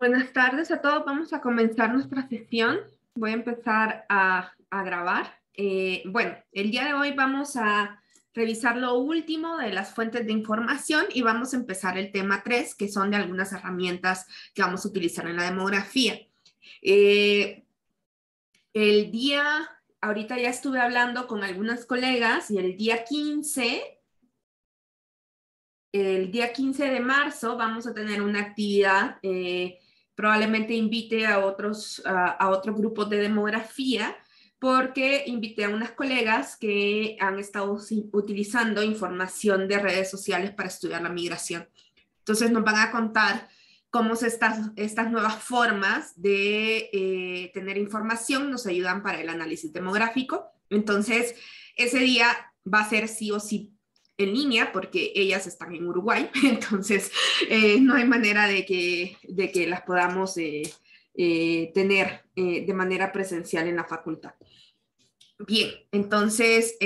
Buenas tardes a todos. Vamos a comenzar nuestra sesión. Voy a empezar a grabar. Bueno, el día de hoy vamos a revisar lo último de las fuentes de información y vamos a empezar el tema 3, que son de algunas herramientas que vamos a utilizar en la demografía. Ahorita ya estuve hablando con algunas colegas y el día 15 de marzo vamos a tener una actividad. Probablemente invite a otros grupos de demografía, porque invité a unas colegas que han estado utilizando información de redes sociales para estudiar la migración. Entonces nos van a contar cómo estas nuevas formas de tener información nos ayudan para el análisis demográfico. Entonces, ese día va a ser sí o sí en línea, porque ellas están en Uruguay, entonces no hay manera de que las podamos tener de manera presencial en la facultad. Bien, entonces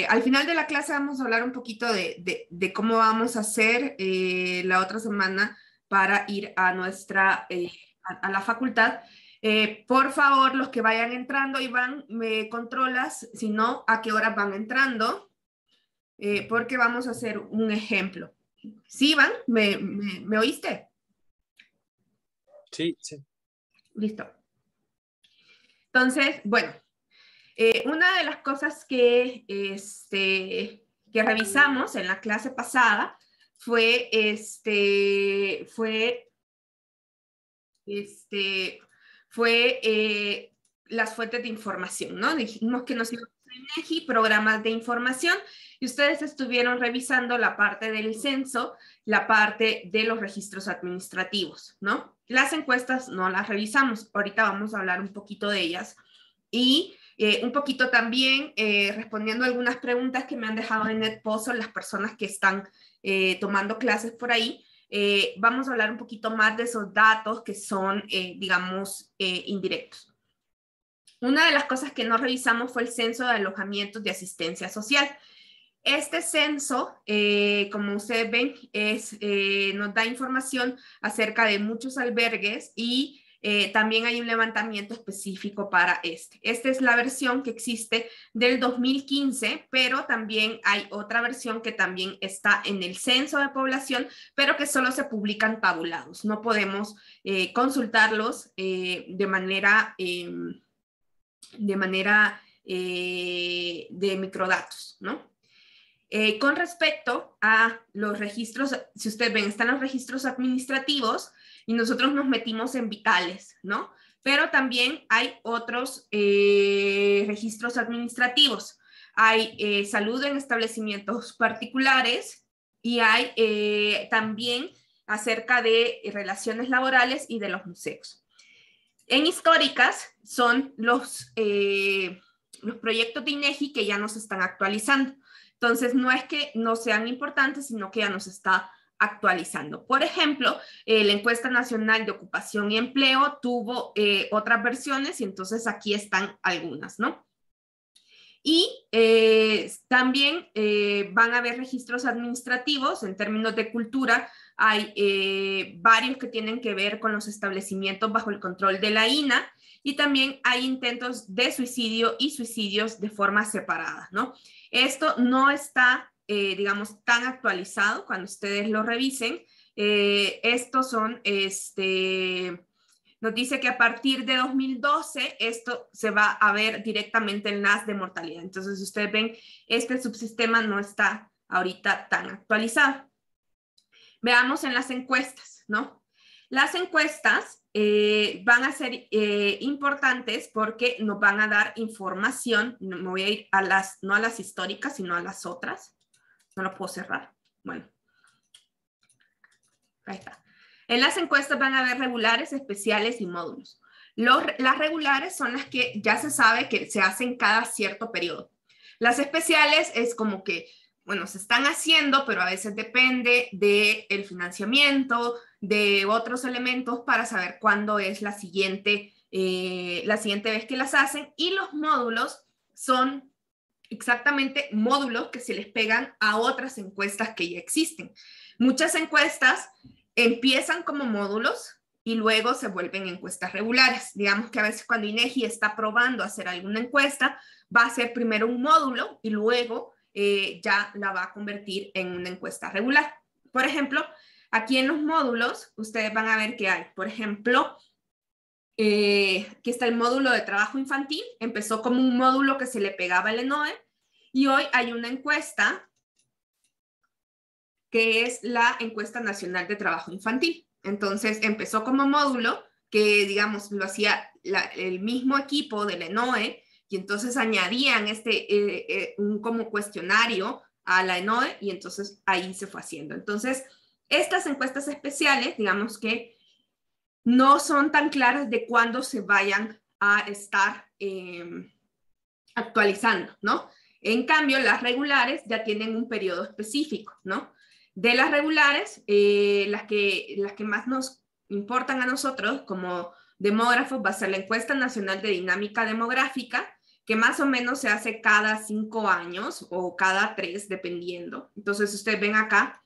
al final de la clase vamos a hablar un poquito de cómo vamos a hacer la otra semana para ir a a la facultad. Por favor, los que vayan entrando, Iván, me controlas, si no, a qué hora van entrando, porque vamos a hacer un ejemplo. ¿Sí, Iván? ¿Me oíste? Sí, sí. Listo. Entonces, bueno, una de las cosas que revisamos en la clase pasada fue las fuentes de información, ¿no? Dijimos que nos íbamos a INEGI, programas de información, y ustedes estuvieron revisando la parte del censo, la parte de los registros administrativos, ¿no? Las encuestas no las revisamos, ahorita vamos a hablar un poquito de ellas, y un poquito también respondiendo algunas preguntas que me han dejado en NetPozo las personas que están tomando clases por ahí. Vamos a hablar un poquito más de esos datos que son, digamos, indirectos. Una de las cosas que no revisamos fue el censo de alojamientos de asistencia social. Este censo, como ustedes ven, nos da información acerca de muchos albergues y también hay un levantamiento específico para este. Esta es la versión que existe del 2015, pero también hay otra versión que también está en el censo de población, pero que solo se publican tabulados. No podemos consultarlos de manera de microdatos, ¿no? Con respecto a los registros, si ustedes ven, están los registros administrativos y nosotros nos metimos en vitales, ¿no? Pero también hay otros registros administrativos. Hay salud en establecimientos particulares y hay también acerca de relaciones laborales y de los museos. En históricas son los proyectos de INEGI que ya nos están actualizando. Entonces, no es que no sean importantes, sino que ya nos está actualizando. Por ejemplo, la encuesta nacional de ocupación y empleo tuvo otras versiones y entonces aquí están algunas, ¿no? Y también van a haber registros administrativos en términos de cultura. Hay varios que tienen que ver con los establecimientos bajo el control de la INAH y también hay intentos de suicidio y suicidios de forma separada, ¿no? Esto no está, digamos, tan actualizado cuando ustedes lo revisen. Estos son, nos dice que a partir de 2012 esto se va a ver directamente en las de mortalidad. Entonces, ustedes ven, este subsistema no está ahorita tan actualizado. Veamos en las encuestas, ¿no? Las encuestas van a ser importantes porque nos van a dar información. Me voy a ir a no a las históricas, sino a las otras. No lo puedo cerrar. Bueno. Ahí está. En las encuestas van a haber regulares, especiales y módulos. Las regulares son las que ya se sabe que se hacen cada cierto periodo. Las especiales es como que, bueno, se están haciendo, pero a veces depende del financiamiento, de otros elementos para saber cuándo es la siguiente vez que las hacen. Y los módulos son exactamente módulos que se les pegan a otras encuestas que ya existen. Muchas encuestas empiezan como módulos y luego se vuelven encuestas regulares. Digamos que a veces cuando INEGI está probando hacer alguna encuesta, va a hacer primero un módulo y luego ya la va a convertir en una encuesta regular. Por ejemplo, aquí en los módulos, ustedes van a ver que hay, por ejemplo, aquí está el módulo de trabajo infantil. Empezó como un módulo que se le pegaba al ENOE y hoy hay una encuesta que es la Encuesta Nacional de Trabajo Infantil. Entonces empezó como módulo que, digamos, lo hacía el mismo equipo del ENOE y entonces añadían un como cuestionario a la ENOE y entonces ahí se fue haciendo. Entonces, estas encuestas especiales, digamos que no son tan claras de cuándo se vayan a estar actualizando, ¿no? En cambio, las regulares ya tienen un periodo específico, ¿no? De las regulares, las que más nos importan a nosotros como demógrafos va a ser la Encuesta Nacional de Dinámica Demográfica, que más o menos se hace cada 5 años o cada 3, dependiendo. Entonces, ustedes ven acá,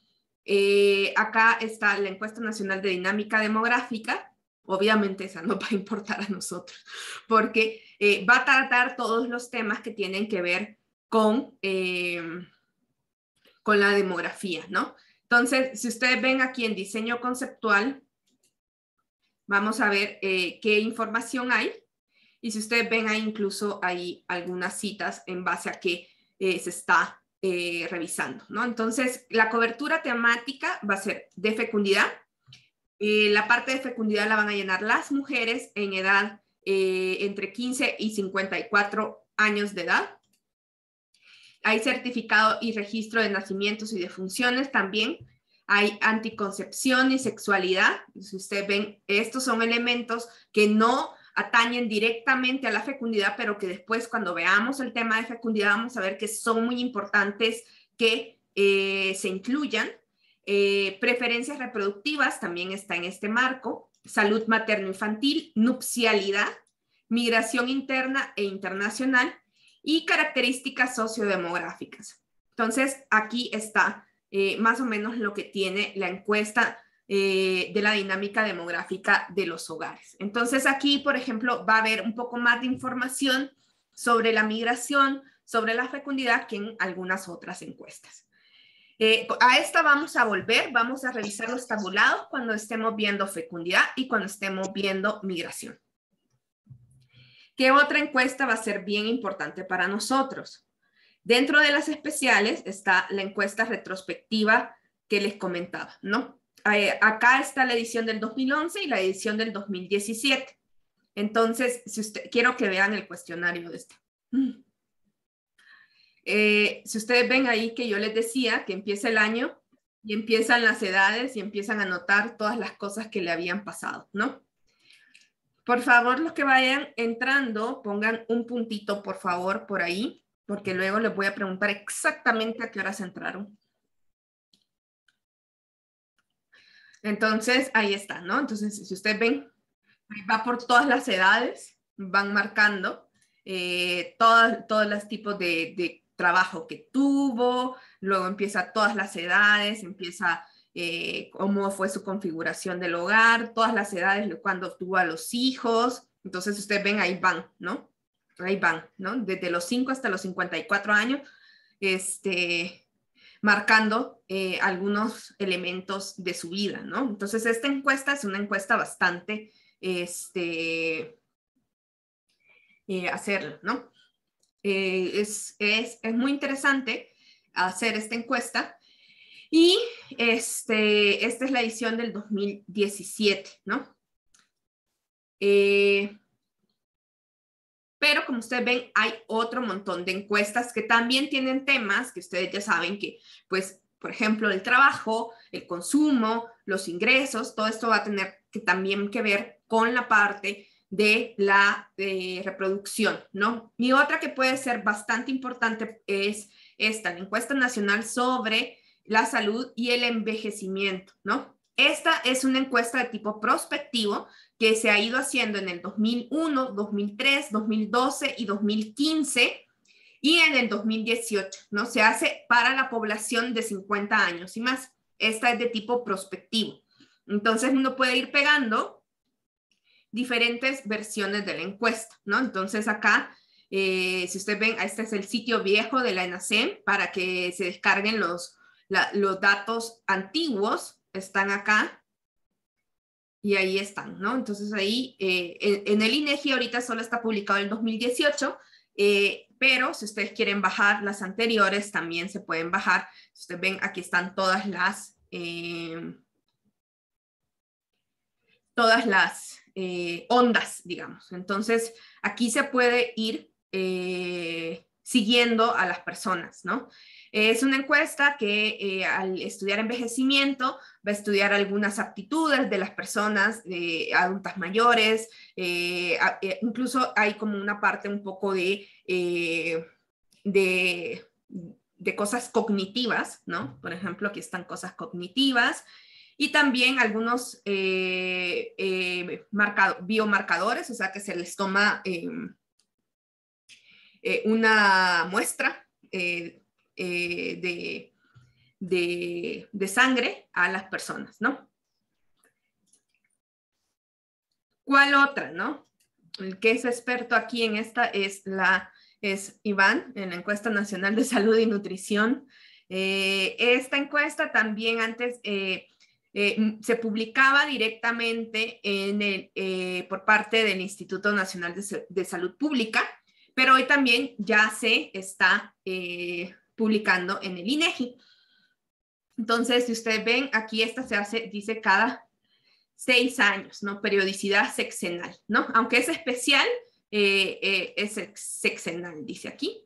acá está la Encuesta Nacional de Dinámica Demográfica. Obviamente esa no va a importar a nosotros, porque va a tratar todos los temas que tienen que ver con la demografía, ¿no? Entonces, si ustedes ven aquí en diseño conceptual, vamos a ver qué información hay. Y si ustedes ven ahí, incluso hay algunas citas en base a qué se está revisando, ¿no? Entonces, la cobertura temática va a ser de fecundidad. La parte de fecundidad la van a llenar las mujeres en edad entre 15 y 54 años de edad. Hay certificado y registro de nacimientos y defunciones también. Hay anticoncepción y sexualidad. Si ustedes ven, estos son elementos que no atañen directamente a la fecundidad, pero que después cuando veamos el tema de fecundidad vamos a ver que son muy importantes que se incluyan. Preferencias reproductivas también está en este marco. Salud materno-infantil, nupcialidad, migración interna e internacional, y características sociodemográficas. Entonces, aquí está más o menos lo que tiene la encuesta de la dinámica demográfica de los hogares. Entonces, aquí, por ejemplo, va a haber un poco más de información sobre la migración, sobre la fecundidad que en algunas otras encuestas. A esta vamos a volver, vamos a revisar los tabulados cuando estemos viendo fecundidad y cuando estemos viendo migración. ¿Qué otra encuesta va a ser bien importante para nosotros? Dentro de las especiales está la encuesta retrospectiva que les comentaba, ¿no? Acá está la edición del 2011 y la edición del 2017. Entonces, quiero que vean el cuestionario de este. Si ustedes ven ahí que yo les decía que empieza el año y empiezan las edades y empiezan a anotar todas las cosas que le habían pasado, ¿no? Por favor, los que vayan entrando, pongan un puntito, por favor, por ahí, porque luego les voy a preguntar exactamente a qué horas entraron. Entonces, ahí está, ¿no? Entonces, si ustedes ven, va por todas las edades, van marcando todos los tipos de trabajo que tuvo, luego empieza todas las edades, empieza cómo fue su configuración del hogar, todas las edades, cuando tuvo a los hijos. Entonces, ustedes ven, ahí van, ¿no? Ahí van, ¿no? Desde los 5 hasta los 54 años, marcando algunos elementos de su vida, ¿no? Entonces, esta encuesta es una encuesta bastante, hacerlo, ¿no? Es muy interesante hacer esta encuesta. Y esta es la edición del 2017, ¿no? Pero como ustedes ven, hay otro montón de encuestas que también tienen temas que ustedes ya saben que, pues, por ejemplo, el trabajo, el consumo, los ingresos, todo esto va a tener que también que ver con la parte de la reproducción, ¿no? Y otra que puede ser bastante importante es esta, la encuesta nacional sobre la salud y el envejecimiento, ¿no? Esta es una encuesta de tipo prospectivo que se ha ido haciendo en el 2001, 2003, 2012 y 2015 y en el 2018, ¿no? Se hace para la población de 50 años y más. Esta es de tipo prospectivo. Entonces uno puede ir pegando diferentes versiones de la encuesta, ¿no? Entonces acá, si ustedes ven, este es el sitio viejo de la ENACEM para que se descarguen los datos antiguos, están acá. Y ahí están, ¿no? Entonces ahí, en el INEGI ahorita solo está publicado el 2018, pero si ustedes quieren bajar las anteriores, también se pueden bajar. Si ustedes ven, aquí están todas las ondas, digamos. Entonces, aquí se puede ir siguiendo a las personas, ¿no? Es una encuesta que al estudiar envejecimiento va a estudiar algunas aptitudes de las personas adultas mayores, incluso hay como una parte un poco de cosas cognitivas, ¿no? Por ejemplo, aquí están cosas cognitivas, y también algunos biomarcadores, o sea que se les toma una muestra de sangre a las personas, ¿no? ¿Cuál otra, no? El que es experto aquí en esta es Iván, en la encuesta nacional de salud y nutrición. Esta encuesta también antes se publicaba directamente por parte del Instituto Nacional de Salud Pública, pero hoy también ya se está publicando en el INEGI. Entonces, si ustedes ven, aquí esta se hace, dice cada 6 años, ¿no? Periodicidad sexenal, ¿no? Aunque es especial, es sexenal, dice aquí.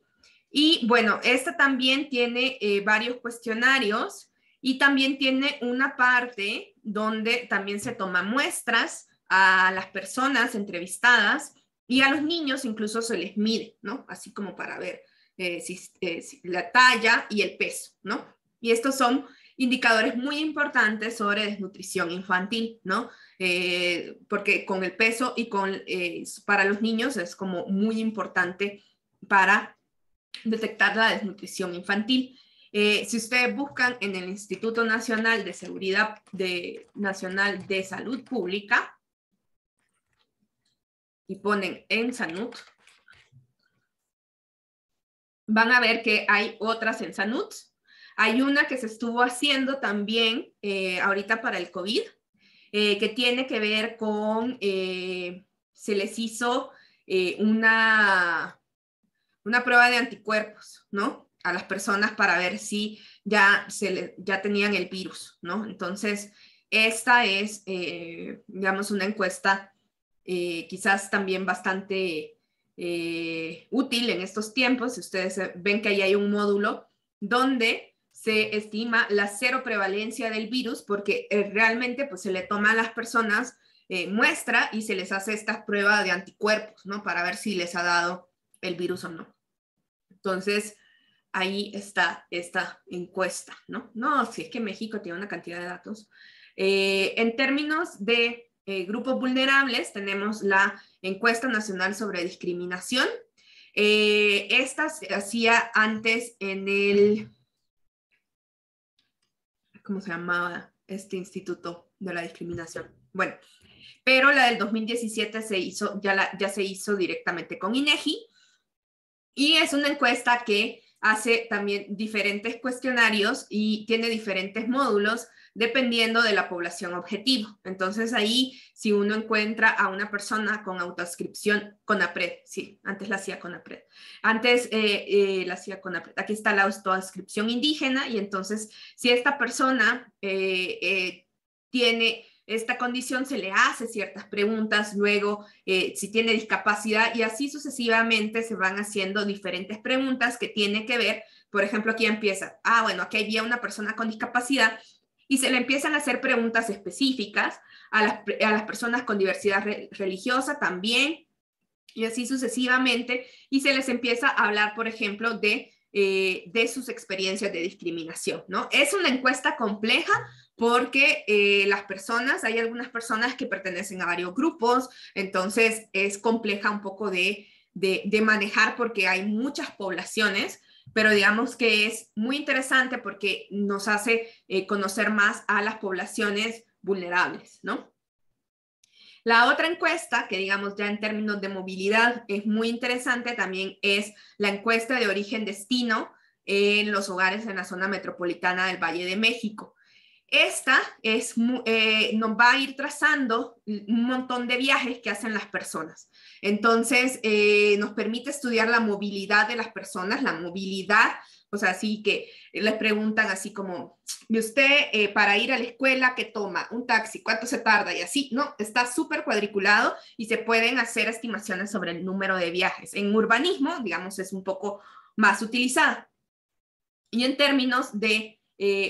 Y bueno, esta también tiene varios cuestionarios y también tiene una parte donde también se toman muestras a las personas entrevistadas y a los niños incluso se les mide, ¿no? Así como para ver si la talla y el peso, ¿no? Y estos son indicadores muy importantes sobre desnutrición infantil, ¿no? Porque con el peso y para los niños es como muy importante para detectar la desnutrición infantil. Si ustedes buscan en el Instituto Nacional de Seguridad Nacional de Salud Pública y ponen en SANUT, van a ver que hay otras en SANUT. Hay una que se estuvo haciendo también ahorita para el COVID, que tiene que ver con, se les hizo una prueba de anticuerpos, ¿no? A las personas para ver si ya tenían el virus, ¿no? Entonces, esta es, digamos, una encuesta quizás también bastante útil en estos tiempos. Si ustedes ven que ahí hay un módulo donde se estima la cero prevalencia del virus, porque realmente pues, se le toma a las personas muestra y se les hace esta prueba de anticuerpos, ¿no? Para ver si les ha dado el virus o no. Entonces, ahí está esta encuesta, ¿no? No, si es que México tiene una cantidad de datos. En términos de grupos vulnerables, tenemos la encuesta nacional sobre discriminación. Esta se hacía antes en el, ¿cómo se llamaba este instituto de la discriminación? Bueno, pero la del 2017 se hizo, ya se hizo directamente con INEGI, y es una encuesta que hace también diferentes cuestionarios y tiene diferentes módulos dependiendo de la población objetivo. Entonces ahí, si uno encuentra a una persona con autoadscripción CONAPRED, sí, antes la hacía CONAPRED, la hacía CONAPRED, aquí está la autoadscripción indígena, y entonces si esta persona tiene esta condición, se le hace ciertas preguntas, luego si tiene discapacidad, y así sucesivamente se van haciendo diferentes preguntas que tienen que ver, por ejemplo, aquí empieza, bueno, aquí había una persona con discapacidad, y se le empiezan a hacer preguntas específicas a las personas con diversidad religiosa también, y así sucesivamente, y se les empieza a hablar, por ejemplo, de sus experiencias de discriminación, ¿no? Es una encuesta compleja porque hay algunas personas que pertenecen a varios grupos, entonces es compleja un poco de manejar porque hay muchas poblaciones, pero digamos que es muy interesante porque nos hace conocer más a las poblaciones vulnerables, ¿no? La otra encuesta, que digamos ya en términos de movilidad es muy interesante, también es la encuesta de origen-destino en los hogares en la zona metropolitana del Valle de México. Esta nos va a ir trazando un montón de viajes que hacen las personas. Entonces, nos permite estudiar la movilidad de las personas, la movilidad, o sea, así que les preguntan así como, ¿y usted para ir a la escuela qué toma? ¿Un taxi? ¿Cuánto se tarda? Y así, no, está súper cuadriculado y se pueden hacer estimaciones sobre el número de viajes. En urbanismo, digamos, es un poco más utilizada. Y en términos de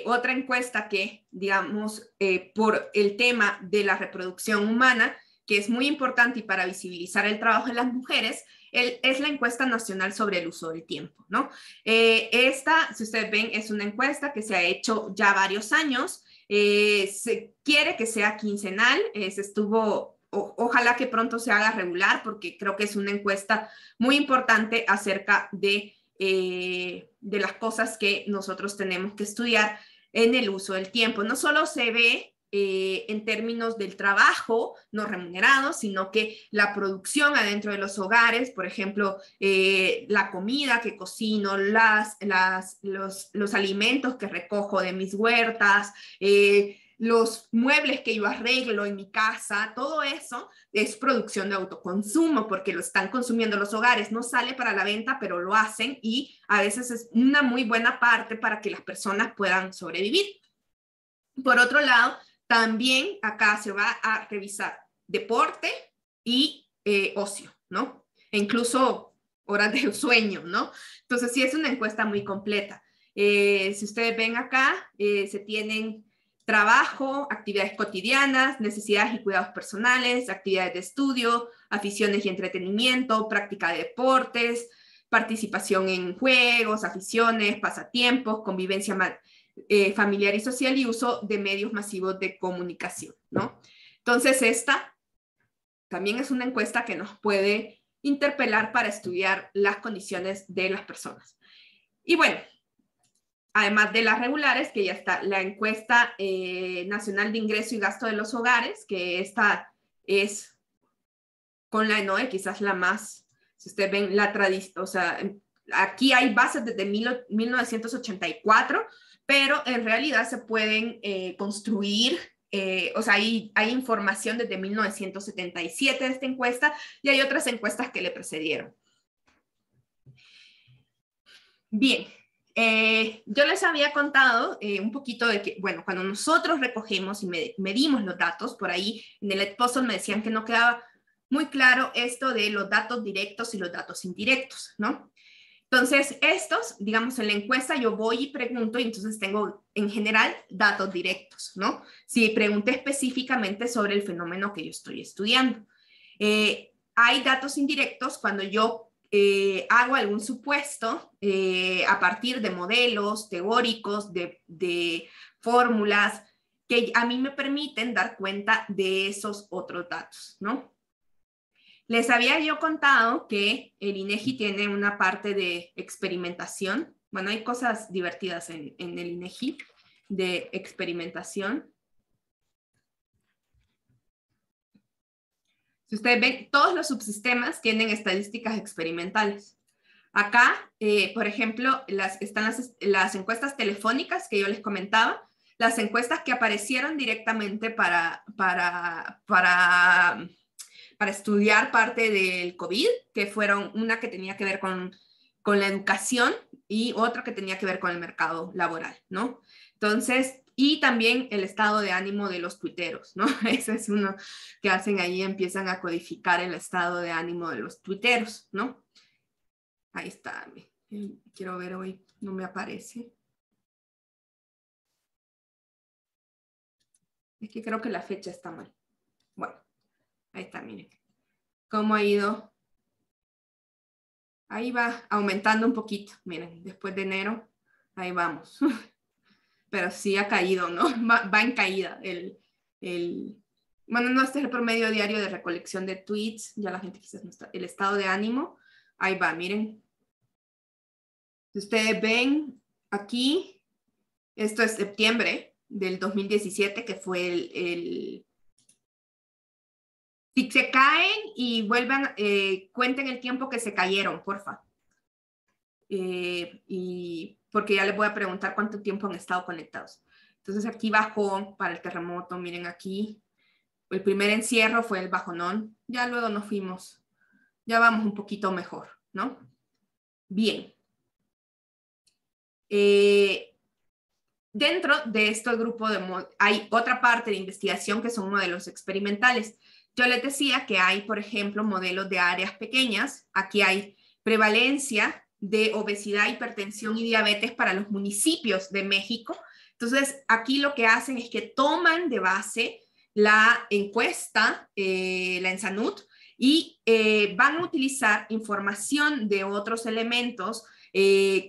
otra encuesta que, digamos, por el tema de la reproducción humana, que es muy importante y para visibilizar el trabajo de las mujeres, es la encuesta nacional sobre el uso del tiempo, ¿no? Esta, si ustedes ven, es una encuesta que se ha hecho ya varios años. Se quiere que sea quincenal, se estuvo... Ojalá que pronto se haga regular, porque creo que es una encuesta muy importante acerca de las cosas que nosotros tenemos que estudiar en el uso del tiempo. No solo se ve en términos del trabajo no remunerado, sino que la producción adentro de los hogares, por ejemplo, la comida que cocino, los alimentos que recojo de mis huertas, los muebles que yo arreglo en mi casa, todo eso es producción de autoconsumo porque lo están consumiendo los hogares. No sale para la venta, pero lo hacen y a veces es una muy buena parte para que las personas puedan sobrevivir. Por otro lado, también acá se va a revisar deporte y ocio, ¿no? E incluso horas de sueño, ¿no? Entonces sí es una encuesta muy completa. Si ustedes ven acá, se tienen trabajo, actividades cotidianas, necesidades y cuidados personales, actividades de estudio, aficiones y entretenimiento, práctica de deportes, participación en juegos, aficiones, pasatiempos, convivencia familiar y social y uso de medios masivos de comunicación, ¿no? Entonces, esta también es una encuesta que nos puede interpelar para estudiar las condiciones de las personas. Y bueno, además de las regulares, que ya está la encuesta nacional de ingreso y gasto de los hogares, que esta es con la ENOE, quizás la más, si ustedes ven la tradición, o sea, aquí hay bases desde 1984, pero en realidad se pueden construir, o sea, hay información desde 1977 de esta encuesta y hay otras encuestas que le precedieron. Bien, yo les había contado un poquito de que, bueno, cuando nosotros recogemos y medimos los datos, por ahí en el Edpuzzle me decían que no quedaba muy claro esto de los datos directos y los datos indirectos, ¿no? Entonces, estos, digamos, en la encuesta yo voy y pregunto y entonces tengo en general datos directos, ¿no? Si pregunté específicamente sobre el fenómeno que yo estoy estudiando. Hay datos indirectos cuando yo hago algún supuesto a partir de modelos teóricos, de fórmulas que a mí me permiten dar cuenta de esos otros datos, ¿no? Les había yo contado que el INEGI tiene una parte de experimentación. Bueno, hay cosas divertidas en el INEGI de experimentación. Si ustedes ven, todos los subsistemas tienen estadísticas experimentales. Acá, por ejemplo, están las encuestas telefónicas que yo les comentaba, las encuestas que aparecieron directamente para estudiar parte del COVID, que fueron una que tenía que ver con la educación y otra que tenía que ver con el mercado laboral, ¿no? Entonces, y también el estado de ánimo de los tuiteros, ¿no? Ese es uno que hacen ahí, empiezan a codificar el estado de ánimo de los tuiteros, ¿no? Ahí está, quiero ver hoy, no me aparece. Es que creo que la fecha está mal. Bueno, ahí está, miren. ¿Cómo ha ido? Ahí va aumentando un poquito, miren, después de enero, ahí vamos. Pero sí ha caído, ¿no? Va en caída. Bueno, no, este es el promedio diario de recolección de tweets, ya la gente quizás no está. El estado de ánimo, ahí va, miren. Si ustedes ven aquí, esto es septiembre, del 2017, que fue si se caen y vuelvan, cuenten el tiempo que se cayeron, porfa. Y porque ya les voy a preguntar cuánto tiempo han estado conectados. Entonces aquí bajó para el terremoto, miren aquí. El primer encierro fue el bajonón, ya luego nos fuimos, ya vamos un poquito mejor, ¿no? Bien. Dentro de este grupo hay otra parte de investigación que son modelos experimentales. Yo les decía que hay, por ejemplo, modelos de áreas pequeñas. Aquí hay prevalencia de obesidad, hipertensión y diabetes para los municipios de México. Entonces, aquí lo que hacen es que toman de base la encuesta, la ENSANUD, y van a utilizar información de otros elementos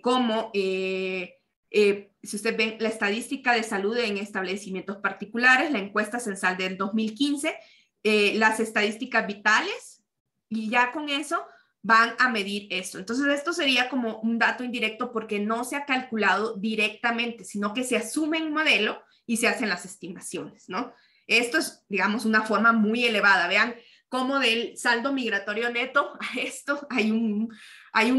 como, si ustedes ven, la estadística de salud en establecimientos particulares, la encuesta censal del 2015, las estadísticas vitales, y ya con eso van a medir esto. Entonces, esto sería como un dato indirecto porque no se ha calculado directamente, sino que se asume un modelo y se hacen las estimaciones, ¿no? Esto es, digamos, una forma muy elevada. Vean cómo del saldo migratorio neto a esto hay un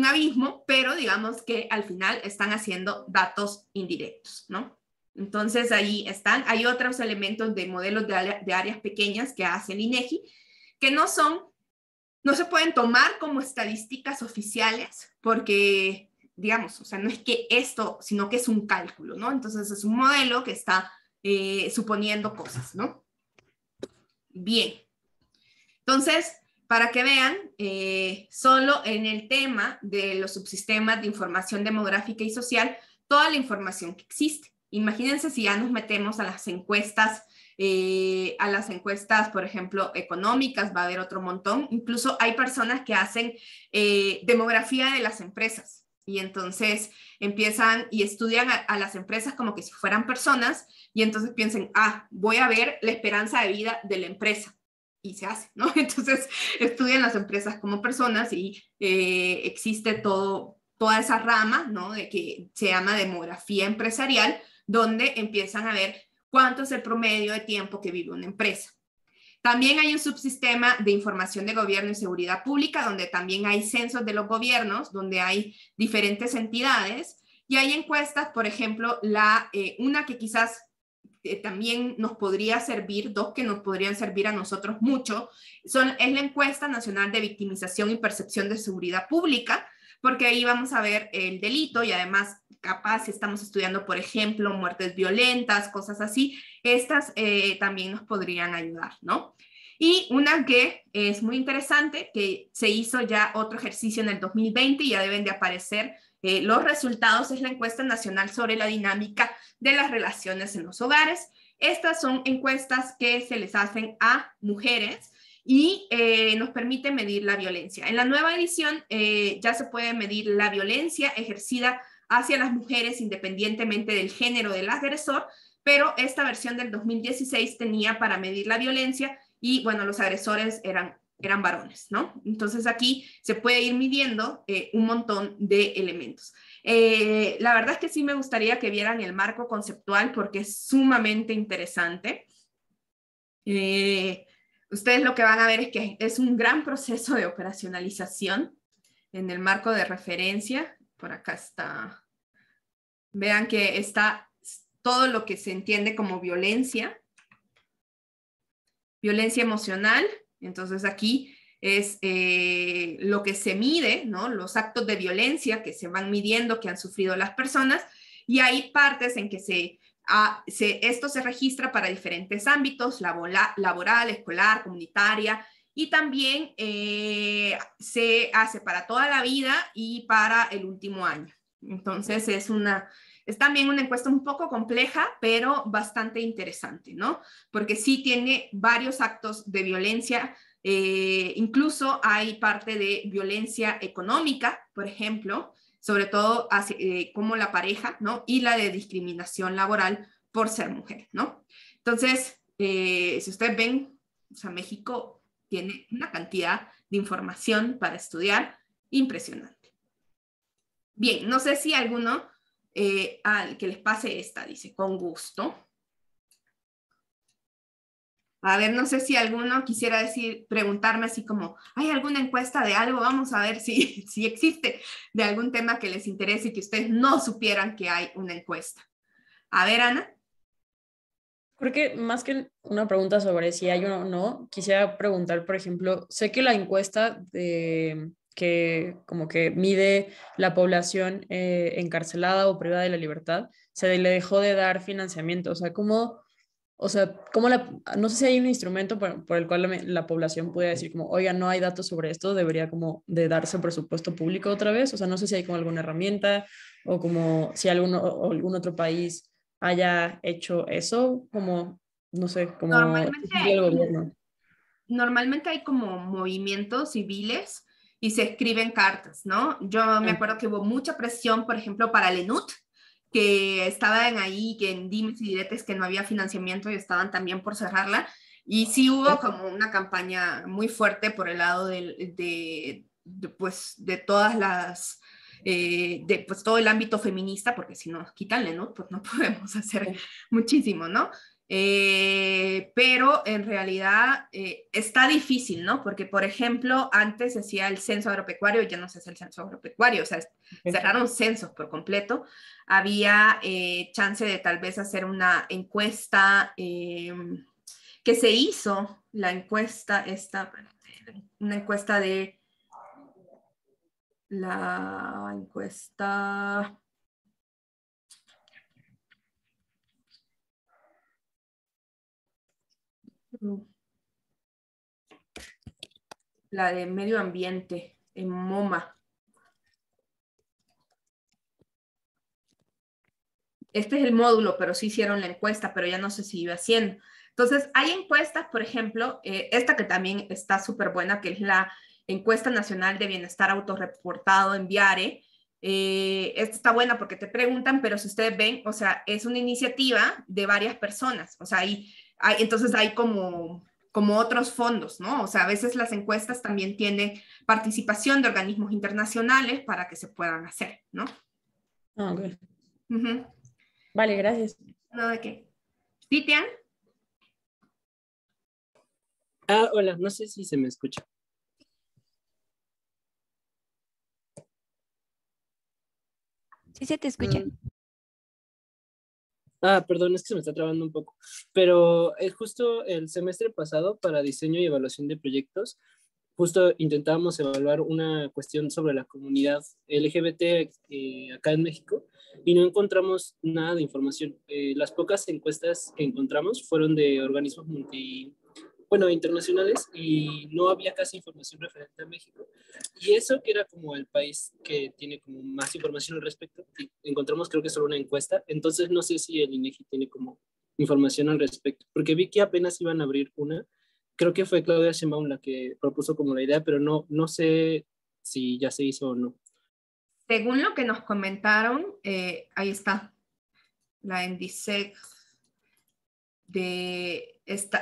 abismo, pero digamos que al final están haciendo datos indirectos, ¿no? Entonces ahí están. Hay otros elementos de modelos de áreas pequeñas que hace el INEGI, que no se pueden tomar como estadísticas oficiales porque, digamos, o sea, no es que esto, sino que es un cálculo, ¿no? Entonces es un modelo que está suponiendo cosas, ¿no? Bien. Entonces, para que vean, solo en el tema de los subsistemas de información demográfica y social, toda la información que existe. Imagínense si ya nos metemos a las encuestas, por ejemplo, económicas, va a haber otro montón. Incluso hay personas que hacen demografía de las empresas y entonces empiezan y estudian a las empresas como que si fueran personas y entonces piensen, voy a ver la esperanza de vida de la empresa. Y se hace, ¿no? Entonces estudian las empresas como personas y existe toda esa rama, ¿no? De que se llama demografía empresarial, donde empiezan a ver cuánto es el promedio de tiempo que vive una empresa. También hay un subsistema de información de gobierno y seguridad pública, donde también hay censos de los gobiernos, donde hay diferentes entidades, y hay encuestas, por ejemplo, una que quizás también nos podría servir, dos que nos podrían servir a nosotros mucho, es la encuesta nacional de victimización y percepción de seguridad pública, porque ahí vamos a ver el delito y además capaz si estamos estudiando, por ejemplo, muertes violentas, cosas así, estas también nos podrían ayudar, ¿no? Y una que es muy interesante, que se hizo ya otro ejercicio en el 2020 y ya deben de aparecer los resultados, es la encuesta nacional sobre la dinámica de las relaciones en los hogares. Estas son encuestas que se les hacen a mujeres y nos permite medir la violencia. En la nueva edición ya se puede medir la violencia ejercida hacia las mujeres independientemente del género del agresor, pero esta versión del 2016 tenía para medir la violencia y, bueno, los agresores eran varones, ¿no? Entonces aquí se puede ir midiendo un montón de elementos. La verdad es que sí me gustaría que vieran el marco conceptual porque es sumamente interesante. Ustedes lo que van a ver es que es un gran proceso de operacionalización en el marco de referencia. Por acá está. Vean que está todo lo que se entiende como violencia emocional. Entonces aquí es lo que se mide, ¿no? Los actos de violencia que se van midiendo que han sufrido las personas y hay partes en que esto se registra para diferentes ámbitos, laboral, escolar, comunitaria y también se hace para toda la vida y para el último año. Entonces es también una encuesta un poco compleja, pero bastante interesante, ¿no? Porque sí tiene varios actos de violencia, incluso hay parte de violencia económica, por ejemplo, sobre todo como la pareja, ¿no? Y la de discriminación laboral por ser mujer, ¿no? Entonces, si ustedes ven, o sea, México tiene una cantidad de información para estudiar impresionante. Bien, no sé si alguno al que les pase esta, dice, con gusto. A ver, no sé si alguno quisiera decir, preguntarme así como, ¿hay alguna encuesta de algo? Vamos a ver si, si existe de algún tema que les interese y que ustedes no supieran que hay una encuesta. A ver, Ana. Creo que más que una pregunta sobre si hay uno o no, quisiera preguntar, por ejemplo, sé que la encuesta que como que mide la población encarcelada o privada de la libertad, se le dejó de dar financiamiento. O sea, ¿cómo no sé si hay un instrumento por el cual la población puede decir como, oiga, no hay datos sobre esto, debería como de darse presupuesto público otra vez. O sea, no sé si hay como alguna herramienta o como si o algún otro país haya hecho eso, como, no sé, como el Normalmente, gobierno. normalmente hay como movimientos civiles y se escriben cartas, ¿no? Yo me Ah, acuerdo que hubo mucha presión, por ejemplo, para el ENUT, que estaban ahí, que en dimes y diretes que no había financiamiento y estaban también por cerrarla. Y sí hubo como una campaña muy fuerte por el lado pues, de todas las, de pues, todo el ámbito feminista, porque si nos quitan el ENUT, pues no podemos hacer muchísimo, ¿no? Pero en realidad está difícil, ¿no? Porque, por ejemplo, antes se hacía el censo agropecuario, ya no se hace el censo agropecuario, o sea, cerraron censos por completo. Había chance de tal vez hacer una encuesta que se hizo, la encuesta, una encuesta de la encuesta. La de medio ambiente en MoMA. Este es el módulo, pero sí hicieron la encuesta, pero ya no se siguió haciendo. Entonces, hay encuestas, por ejemplo, esta que también está súper buena, que es la Encuesta Nacional de Bienestar Autorreportado en Viare. Esta está buena porque te preguntan, pero si ustedes ven, o sea, es una iniciativa de varias personas, o sea, entonces hay como otros fondos, ¿no? O sea, a veces las encuestas también tienen participación de organismos internacionales para que se puedan hacer, ¿no? ah, ok. Uh-huh. Vale, gracias. ¿No de qué? Titian. Ah, hola, no sé si se me escucha. Sí se te escucha. Perdón, es que se me está trabando un poco. Pero justo el semestre pasado para diseño y evaluación de proyectos, justo intentábamos evaluar una cuestión sobre la comunidad LGBT acá en México y no encontramos nada de información. Las pocas encuestas que encontramos fueron de organismos internacionales y no había casi información referente a México. Y eso que era como el país que tiene como más información al respecto, encontramos creo que solo una encuesta, entonces no sé si el INEGI tiene como información al respecto, porque vi que apenas iban a abrir una, creo que fue Claudia Sheinbaum la que propuso como la idea, pero no sé si ya se hizo o no. Según lo que nos comentaron, ahí está, la ENDISEC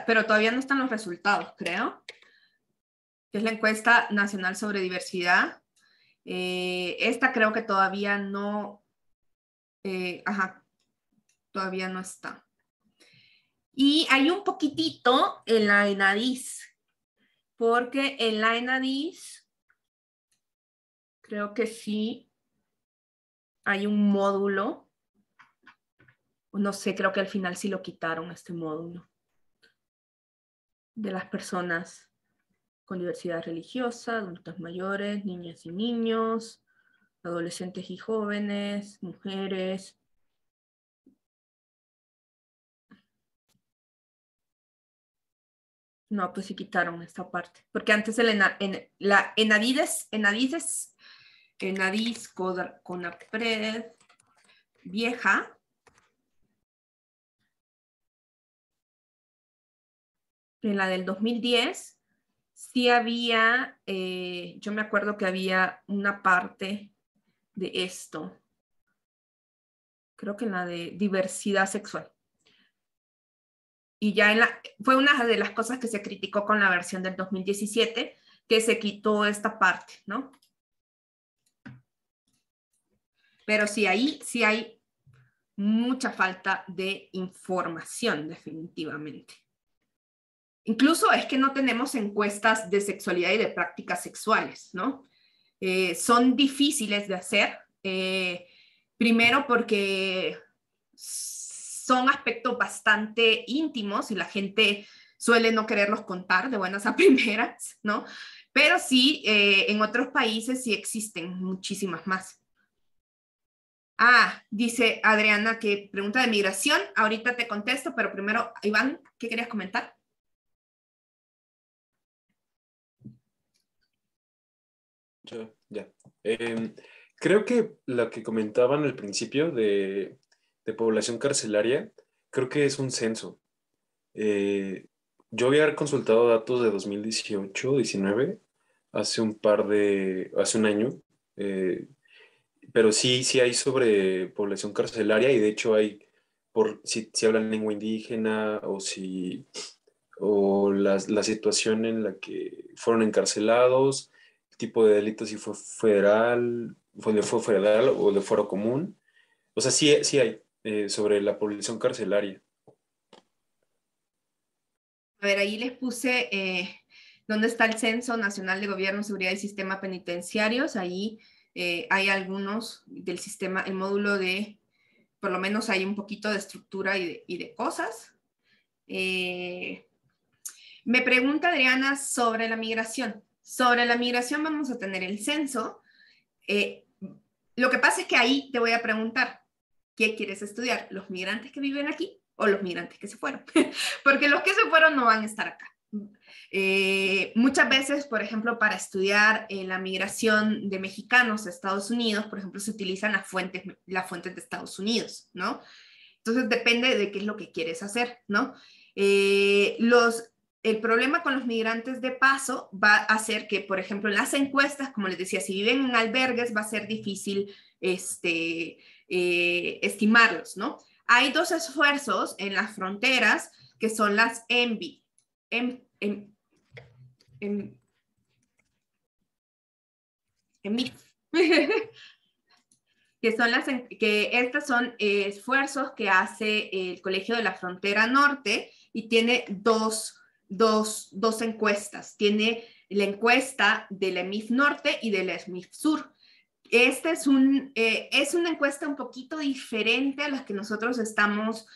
pero todavía no están los resultados, creo, que es la encuesta nacional sobre diversidad. Esta creo que todavía no, todavía no está. Y hay un poquitito en la ENADIS, porque en la ENADIS creo que sí hay un módulo. No sé, creo que al final sí lo quitaron este módulo de las personas con diversidad religiosa, adultos mayores, niñas y niños, adolescentes y jóvenes, mujeres. No, pues sí quitaron esta parte, porque antes la Enadis Conapred vieja, en la del 2010, sí había, yo me acuerdo que había una parte de esto, creo que en la de diversidad sexual. Y ya fue una de las cosas que se criticó con la versión del 2017, que se quitó esta parte, ¿no? Pero sí, ahí sí hay mucha falta de información, definitivamente. Incluso es que no tenemos encuestas de sexualidad y de prácticas sexuales, ¿no? Son difíciles de hacer, primero porque son aspectos bastante íntimos y la gente suele no quererlos contar de buenas a primeras, ¿no? Pero sí, en otros países sí existen muchísimas más. Dice Adriana que pregunta de migración. Ahorita te contesto, pero primero, Iván, ¿qué querías comentar? Ya. Creo que lo que comentaban al principio de población carcelaria, creo que es un censo. Yo había consultado datos de 2018, 19, hace un año, pero sí hay sobre población carcelaria y de hecho hay, si hablan lengua indígena o la situación en la que fueron encarcelados, el tipo de delito si fue federal o de fuero común. O sea, sí hay sobre la población carcelaria. A ver, ahí les puse dónde está el Censo Nacional de Gobierno, Seguridad y Sistema Penitenciarios. Ahí hay algunos del sistema, el módulo de, por lo menos hay un poquito de estructura y de cosas. Me pregunta Adriana sobre la migración. Sobre la migración vamos a tener el censo. Lo que pasa es que ahí te voy a preguntar, ¿qué quieres estudiar? ¿Los migrantes que viven aquí o los migrantes que se fueron? Porque los que se fueron no van a estar acá. Muchas veces, por ejemplo, para estudiar la migración de mexicanos a Estados Unidos, por ejemplo, se utilizan las fuentes de Estados Unidos, ¿no? Entonces depende de qué es lo que quieres hacer, ¿no? El problema con los migrantes de paso va a ser que, por ejemplo, en las encuestas, como les decía, si viven en albergues va a ser difícil estimarlos, ¿no? Hay dos esfuerzos en las fronteras que son las ENVI, que estos son esfuerzos que hace el Colegio de la Frontera Norte y tiene dos encuestas. Tiene la encuesta de la EMIF Norte y de la EMIF Sur. Esta es una encuesta un poquito diferente a las que nosotros estamos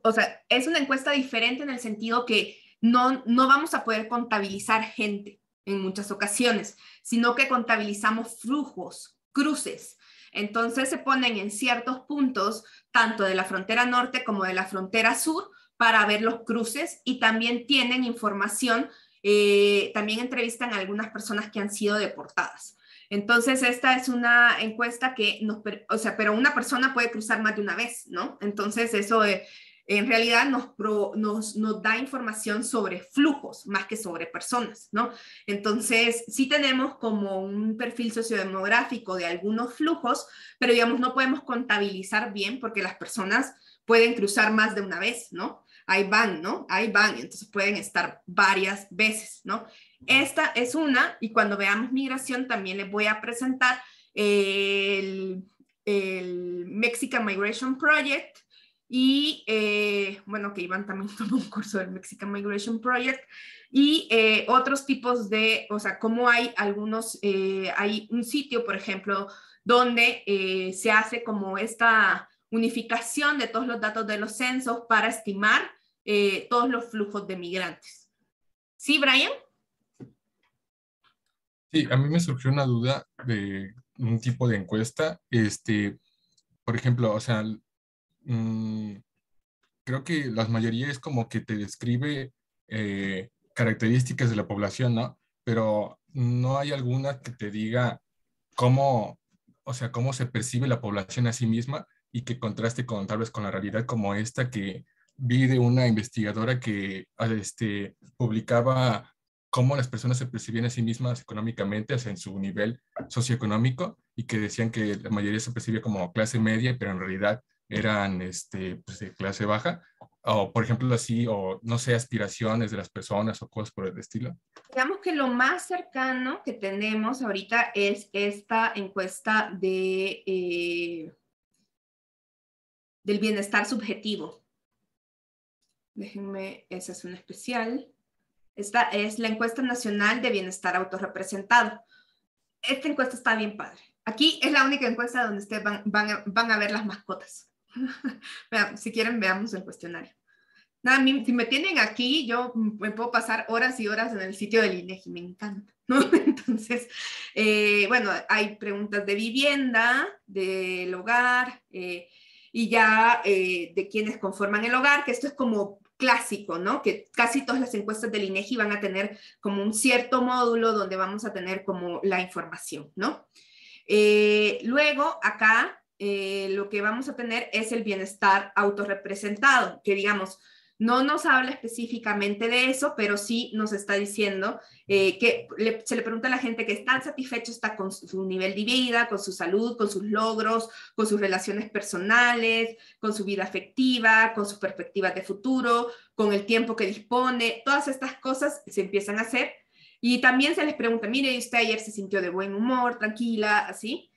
o sea, es una encuesta diferente en el sentido que no vamos a poder contabilizar gente en muchas ocasiones, sino que contabilizamos flujos, cruces. Entonces se ponen en ciertos puntos, tanto de la frontera norte como de la frontera sur, para ver los cruces y también tienen información, también entrevistan a algunas personas que han sido deportadas. Entonces, esta es una encuesta que pero una persona puede cruzar más de una vez, ¿no? Entonces, eso en realidad nos da información sobre flujos más que sobre personas, ¿no? Entonces, sí tenemos como un perfil sociodemográfico de algunos flujos, pero digamos, no podemos contabilizar bien porque las personas pueden cruzar más de una vez, ¿no? Ahí van, ¿no? Ahí van, entonces pueden estar varias veces, ¿no? Esta es una, y cuando veamos migración también les voy a presentar el Mexican Migration Project y, bueno, que Iván también tomó un curso del Mexican Migration Project y otros tipos de, o sea, como hay algunos, hay un sitio, por ejemplo, donde se hace como esta unificación de todos los datos de los censos para estimar todos los flujos de migrantes. ¿Sí, Brian? Sí, a mí me surgió una duda de un tipo de encuesta. Por ejemplo, o sea, creo que la mayoría es como que te describe características de la población, ¿no? Pero no hay alguna que te diga cómo, o sea, cómo se percibe la población a sí misma y que contraste con tal vez con la realidad como esta que vi de una investigadora que publicaba cómo las personas se percibían a sí mismas económicamente, o sea, en su nivel socioeconómico, y que decían que la mayoría se percibía como clase media, pero en realidad eran pues, de clase baja. O, por ejemplo, así, o no sé, aspiraciones de las personas o cosas por el estilo. Digamos que lo más cercano que tenemos ahorita es esta encuesta del bienestar subjetivo. Déjenme, esa es una especial. Esta es la encuesta nacional de bienestar autorrepresentado. Esta encuesta está bien padre. Aquí es la única encuesta donde ustedes van a ver las mascotas. Si quieren, veamos el cuestionario. Nada, si me tienen aquí, yo me puedo pasar horas y horas en el sitio del INEGI, me encanta, ¿no? Entonces, bueno, hay preguntas de vivienda, del hogar, y ya de quienes conforman el hogar, que esto es como clásico, ¿no? Que casi todas las encuestas del INEGI van a tener como un cierto módulo donde vamos a tener como la información, ¿no? Luego, acá, lo que vamos a tener es el bienestar autorrepresentado, que digamos, no nos habla específicamente de eso, pero sí nos está diciendo que se le pregunta a la gente que está satisfecho está con su nivel de vida, con su salud, con sus logros, con sus relaciones personales, con su vida afectiva, con sus perspectivas de futuro, con el tiempo que dispone. Todas estas cosas se empiezan a hacer. Y también se les pregunta, mire, ¿usted ayer se sintió de buen humor, tranquila, así?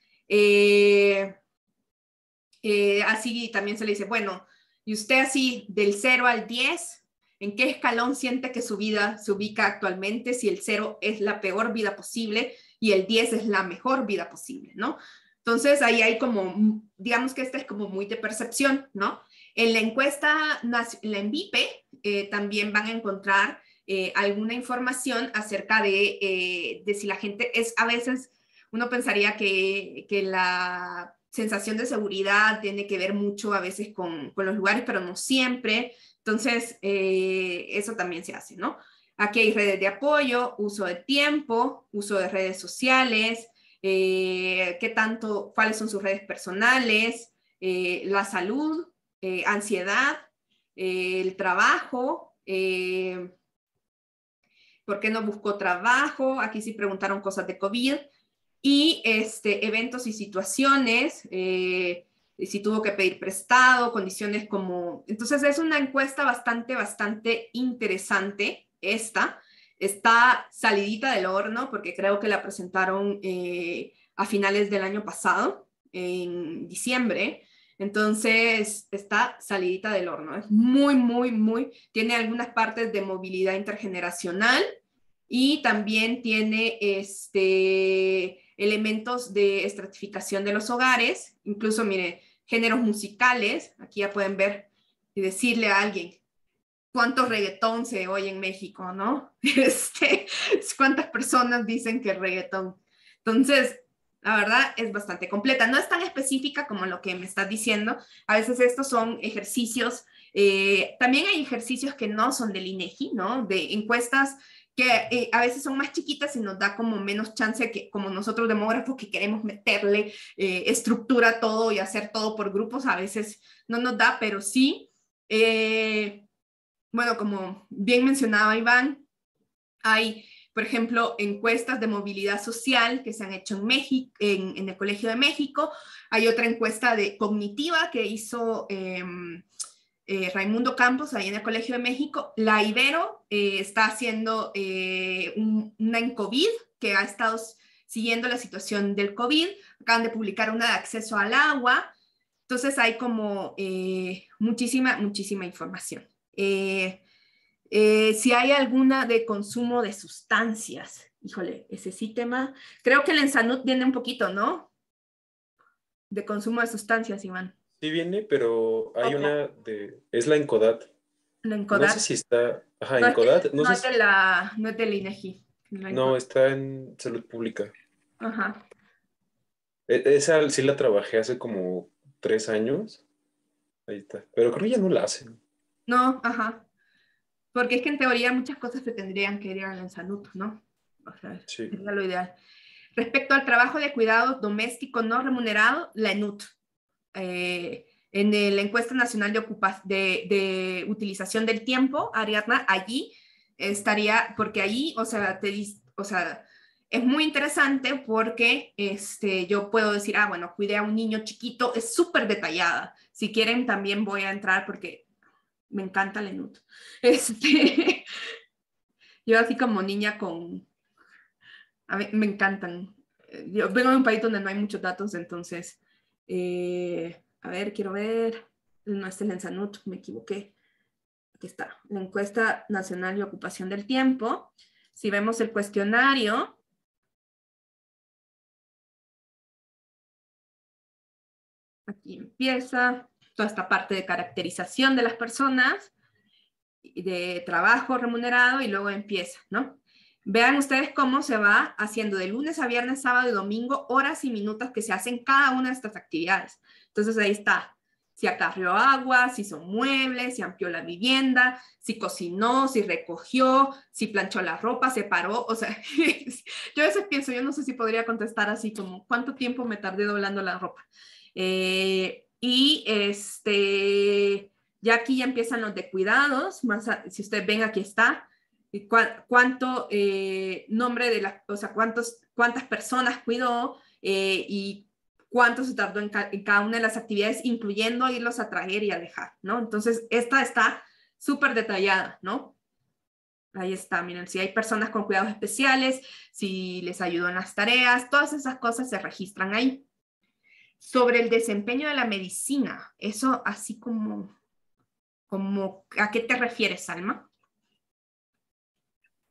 Así también se le dice, bueno, y usted así, del 0 al 10, ¿en qué escalón siente que su vida se ubica actualmente? Si el 0 es la peor vida posible y el 10 es la mejor vida posible, ¿no? Entonces, ahí hay como, digamos que esta es como muy de percepción, ¿no? En la encuesta, la ENVIPE, también van a encontrar alguna información acerca de si la gente es, a veces uno pensaría que la sensación de seguridad tiene que ver mucho a veces con los lugares, pero no siempre. Entonces, eso también se hace, ¿no? Aquí hay redes de apoyo, uso de tiempo, uso de redes sociales, qué tanto, cuáles son sus redes personales, la salud, ansiedad, el trabajo, ¿por qué no buscó trabajo? Aquí sí preguntaron cosas de COVID. Y eventos y situaciones, si tuvo que pedir prestado, condiciones como... Entonces es una encuesta bastante interesante esta. Está salidita del horno porque creo que la presentaron a finales del año pasado, en diciembre. Entonces está salidita del horno. Es muy... Tiene algunas partes de movilidad intergeneracional y también tiene elementos de estratificación de los hogares, incluso, mire, géneros musicales, aquí ya pueden ver y decirle a alguien cuánto reggaetón se oye en México, ¿no? Cuántas personas dicen que el reggaetón. Entonces, la verdad es bastante completa. No es tan específica como lo que me estás diciendo. A veces estos son ejercicios. También hay ejercicios que no son del INEGI, ¿no? De encuestas que a veces son más chiquitas y nos da como menos chance que como nosotros demógrafos que queremos meterle estructura a todo y hacer todo por grupos, a veces no nos da, pero sí, bueno, como bien mencionaba Iván, hay, por ejemplo, encuestas de movilidad social que se han hecho en México, en el Colegio de México. Hay otra encuesta cognitiva que hizo Raimundo Campos, ahí en el Colegio de México. La Ibero está haciendo una en COVID, que ha estado siguiendo la situación del COVID. Acaban de publicar una de acceso al agua. Entonces hay como muchísima información. Si hay alguna de consumo de sustancias, híjole, ese sí tema. Creo que el ENSANUD viene un poquito, ¿no? De consumo de sustancias, Iván. Sí viene, pero hay Ok. una es la ENCODAT. La No ENCODAT. sé si está, ajá, No, ENCODAT, no es del INEGI. no, está en salud pública. Ajá. Esa sí la trabajé hace como 3 años. Ahí está. Pero creo que ya no la hacen. No, ajá. Porque es que en teoría muchas cosas se tendrían que ir al ENSANUD, ¿no? O sea, Sí. sería lo ideal. Respecto al trabajo de cuidado doméstico no remunerado, la ENUT. En la encuesta nacional de utilización del tiempo, Ariadna, allí estaría, porque allí, o sea, es muy interesante porque yo puedo decir, bueno, cuidé a un niño chiquito, es súper detallada. Si quieren también voy a entrar porque Me encanta el ENUD. Este, yo así como niña a mí me encantan. Yo vengo de un país donde no hay muchos datos, entonces, a ver, quiero ver. No, este es el ENSANUT, me equivoqué. Aquí está, la encuesta nacional de ocupación del tiempo. Si vemos el cuestionario, aquí empieza toda esta parte de caracterización de las personas, de trabajo remunerado, y luego empieza, ¿no? Vean ustedes cómo se va haciendo de lunes a viernes, sábado y domingo, horas y minutos que se hacen cada una de estas actividades. Entonces ahí está, si acarrió agua, si hizo muebles, si amplió la vivienda, si cocinó, si recogió, si planchó la ropa, se paró, o sea, yo a veces pienso, yo no sé si podría contestar así como, ¿cuánto tiempo me tardé doblando la ropa? Ya aquí ya empiezan los de cuidados, si ustedes ven aquí está, cuánto nombre de o sea, cuántas personas cuidó y cuánto se tardó en cada una de las actividades, incluyendo irlos a traer y a dejar, ¿no? Entonces, esta está súper detallada, ¿no? Ahí está, miren, si hay personas con cuidados especiales, si les ayudó en las tareas, todas esas cosas se registran ahí. Sobre el desempeño de la medicina, eso así como ¿a qué te refieres, Salma?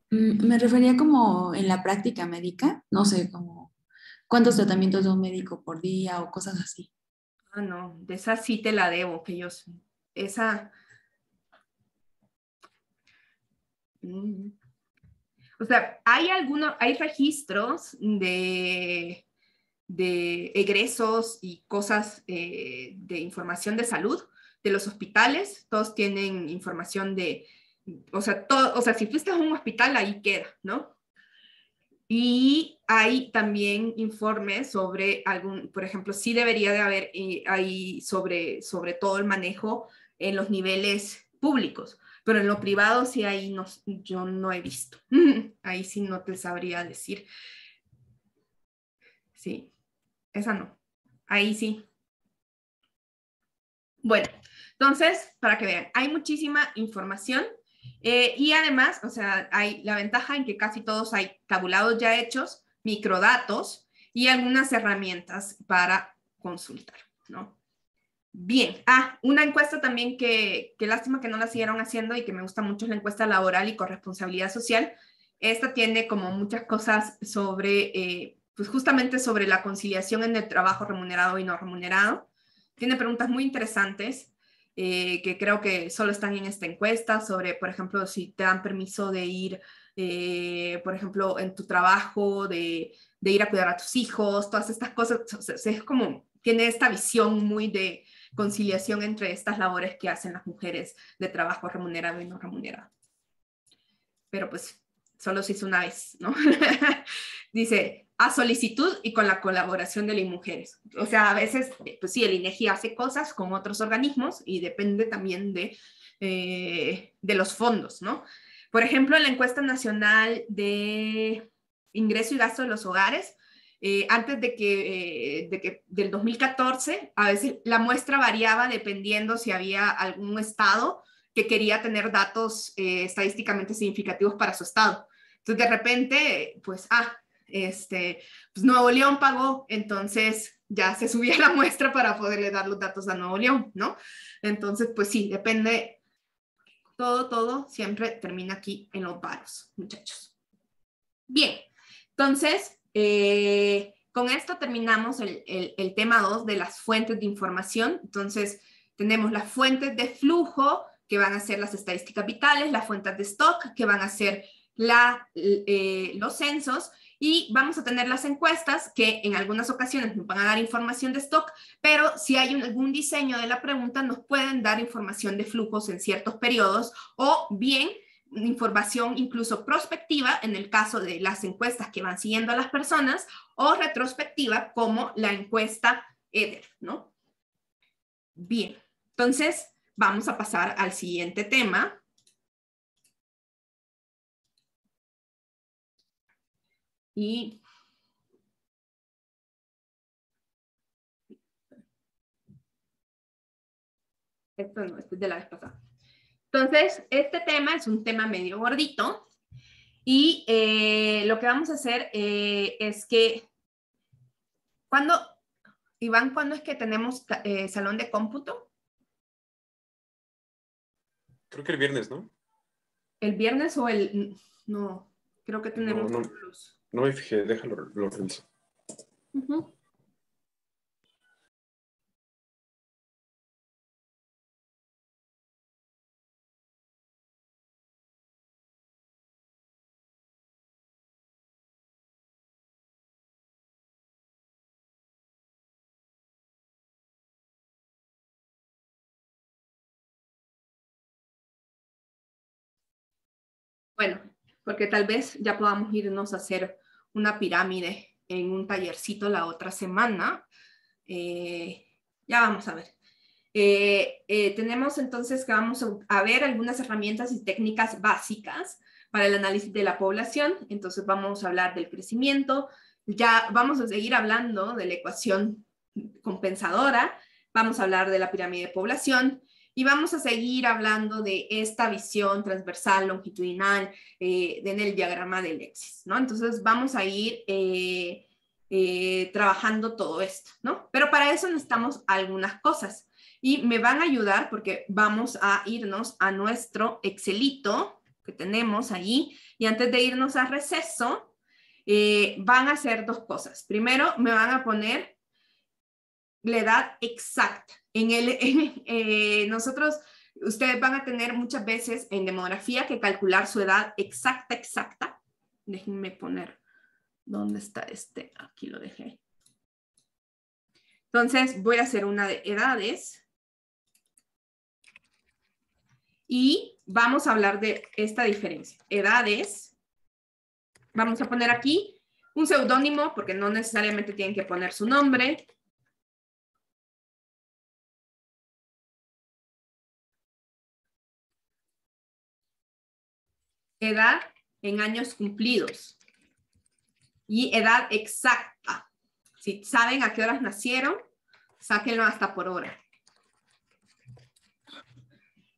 Me refería como en la práctica médica, no sé, como cuántos tratamientos de un médico por día o cosas así. Ah, no, de esa sí te la debo, que yo sé. Esa... O sea, hay registros de egresos y cosas de información de salud de los hospitales. Todos tienen información o sea, si fuiste a un hospital, ahí queda, ¿no? Y hay también informes sobre por ejemplo, sí debería de haber ahí sobre todo el manejo en los niveles públicos, pero en lo privado sí ahí no, yo no he visto. Ahí sí no te sabría decir. Sí, esa no. Ahí sí. Bueno, entonces, para que vean, hay muchísima información y además, o sea, hay la ventaja en que casi todos hay tabulados ya hechos, microdatos y algunas herramientas para consultar, ¿no? Bien, una encuesta también que lástima que no la siguieron haciendo y que me gusta mucho es la encuesta laboral y corresponsabilidad social. Esta tiene como muchas cosas sobre, pues justamente sobre la conciliación en el trabajo remunerado y no remunerado. Tiene preguntas muy interesantes que creo que solo están en esta encuesta sobre, por ejemplo, si te dan permiso de ir, por ejemplo, en tu trabajo, de ir a cuidar a tus hijos, todas estas cosas. O sea, es como, tiene esta visión muy de conciliación entre estas labores que hacen las mujeres de trabajo remunerado y no remunerado. Pero pues solo se hizo una vez, ¿no? Dice, a solicitud y con la colaboración de las mujeres. O sea, a veces, pues sí, el INEGI hace cosas con otros organismos y depende también de los fondos, ¿no? Por ejemplo, en la encuesta nacional de ingreso y gasto de los hogares, antes del 2014, a veces la muestra variaba dependiendo si había algún estado que quería tener datos estadísticamente significativos para su estado. Entonces, de repente, pues, pues Nuevo León pagó, entonces ya se subía la muestra para poderle dar los datos a Nuevo León, ¿no? Entonces, pues sí, depende, todo siempre termina aquí en los varos, muchachos. Bien, entonces, con esto terminamos el tema 2 de las fuentes de información. Entonces, tenemos las fuentes de flujo, que van a ser las estadísticas vitales, las fuentes de stock, que van a ser los censos, y vamos a tener las encuestas, que en algunas ocasiones nos van a dar información de stock, pero si hay algún diseño de la pregunta, nos pueden dar información de flujos en ciertos periodos, o bien información incluso prospectiva en el caso de las encuestas que van siguiendo a las personas, o retrospectiva como la encuesta EDER, ¿no? Bien, entonces vamos a pasar al siguiente tema. Y esto no, esto es de la vez pasada. Entonces, este tema es un tema medio gordito y lo que vamos a hacer es que, ¿cuándo, Iván, cuándo es que tenemos salón de cómputo? Creo que el viernes, ¿no? ¿El viernes o el...? No, creo que tenemos No, los... no me fijé, déjalo, lo reviso. Ujú. Bueno, porque tal vez ya podamos irnos a hacer una pirámide en un tallercito la otra semana. Ya vamos a ver. Tenemos entonces que vamos a ver algunas herramientas y técnicas básicas para el análisis de la población. Entonces vamos a hablar del crecimiento, ya vamos a seguir hablando de la ecuación compensadora, vamos a hablar de la pirámide de población y vamos a seguir hablando de esta visión transversal, longitudinal, en el diagrama del Lexis, ¿no? Entonces vamos a ir trabajando todo esto, ¿no? Pero para eso necesitamos algunas cosas y me van a ayudar porque vamos a irnos a nuestro Excelito que tenemos ahí y antes de irnos a receso van a hacer dos cosas. Primero me van a poner la edad exacta. Nosotros, ustedes van a tener muchas veces en demografía que calcular su edad exacta. Déjenme poner, ¿dónde está este? Aquí lo dejé. Entonces voy a hacer una de edades. Y vamos a hablar de esta diferencia. Edades. Vamos a poner aquí un seudónimo porque no necesariamente tienen que poner su nombre. Edad en años cumplidos. Y edad exacta. Si saben a qué horas nacieron, sáquenlo hasta por hora.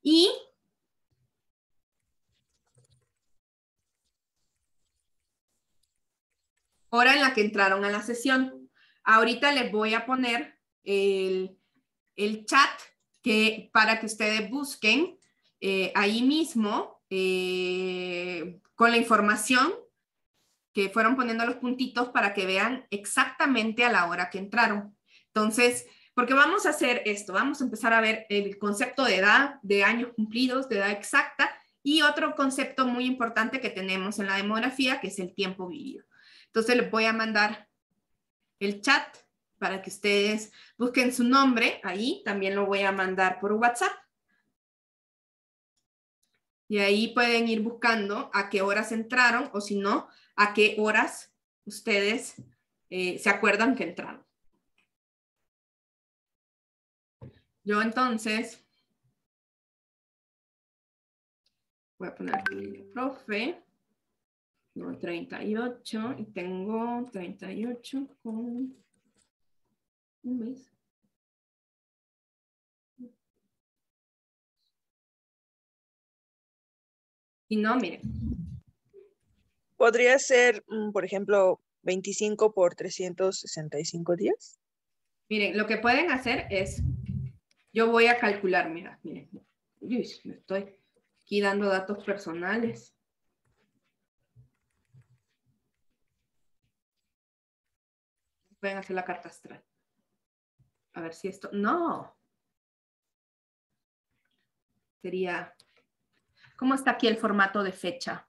Y hora en la que entraron a la sesión. Ahorita les voy a poner el chat para que ustedes busquen ahí mismo con la información que fueron poniendo los puntitos para que vean exactamente a la hora que entraron. Entonces, porque vamos a hacer esto, vamos a empezar a ver el concepto de edad, de años cumplidos, de edad exacta y otro concepto muy importante que tenemos en la demografía que es el tiempo vivido. Entonces les voy a mandar el chat para que ustedes busquen su nombre ahí. También lo voy a mandar por WhatsApp. Y ahí pueden ir buscando a qué horas entraron o si no, a qué horas ustedes se acuerdan que entraron. Yo entonces voy a poner aquí, profe. No, 38 y tengo 38 con un mes. Y no, miren. ¿Podría ser, por ejemplo, 25 por 365 días? Miren, lo que pueden hacer es, yo voy a calcular, mira, miren. Uy, me estoy aquí dando datos personales. Pueden hacer la carta astral. A ver si esto, no. Sería, ¿cómo está aquí el formato de fecha?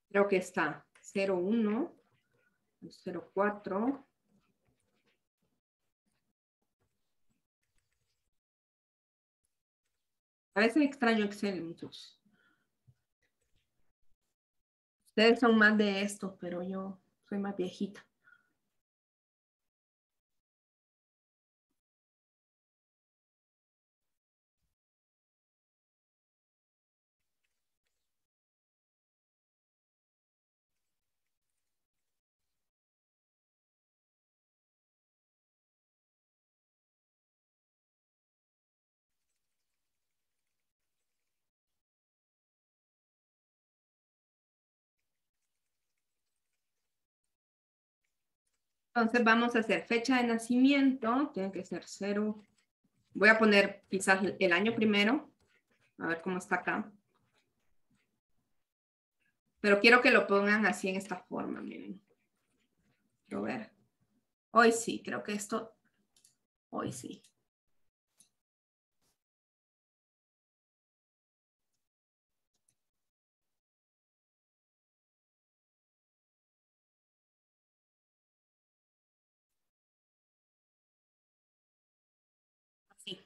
Creo que está 01, 04. A veces extraño Excel, muchos. Ustedes son más de esto, pero yo soy más viejita. Entonces vamos a hacer fecha de nacimiento, tiene que ser 0. Voy a poner quizás el año primero, a ver cómo está acá. Pero quiero que lo pongan así en esta forma, miren. Quiero ver. Hoy sí, creo que esto, hoy sí. Así.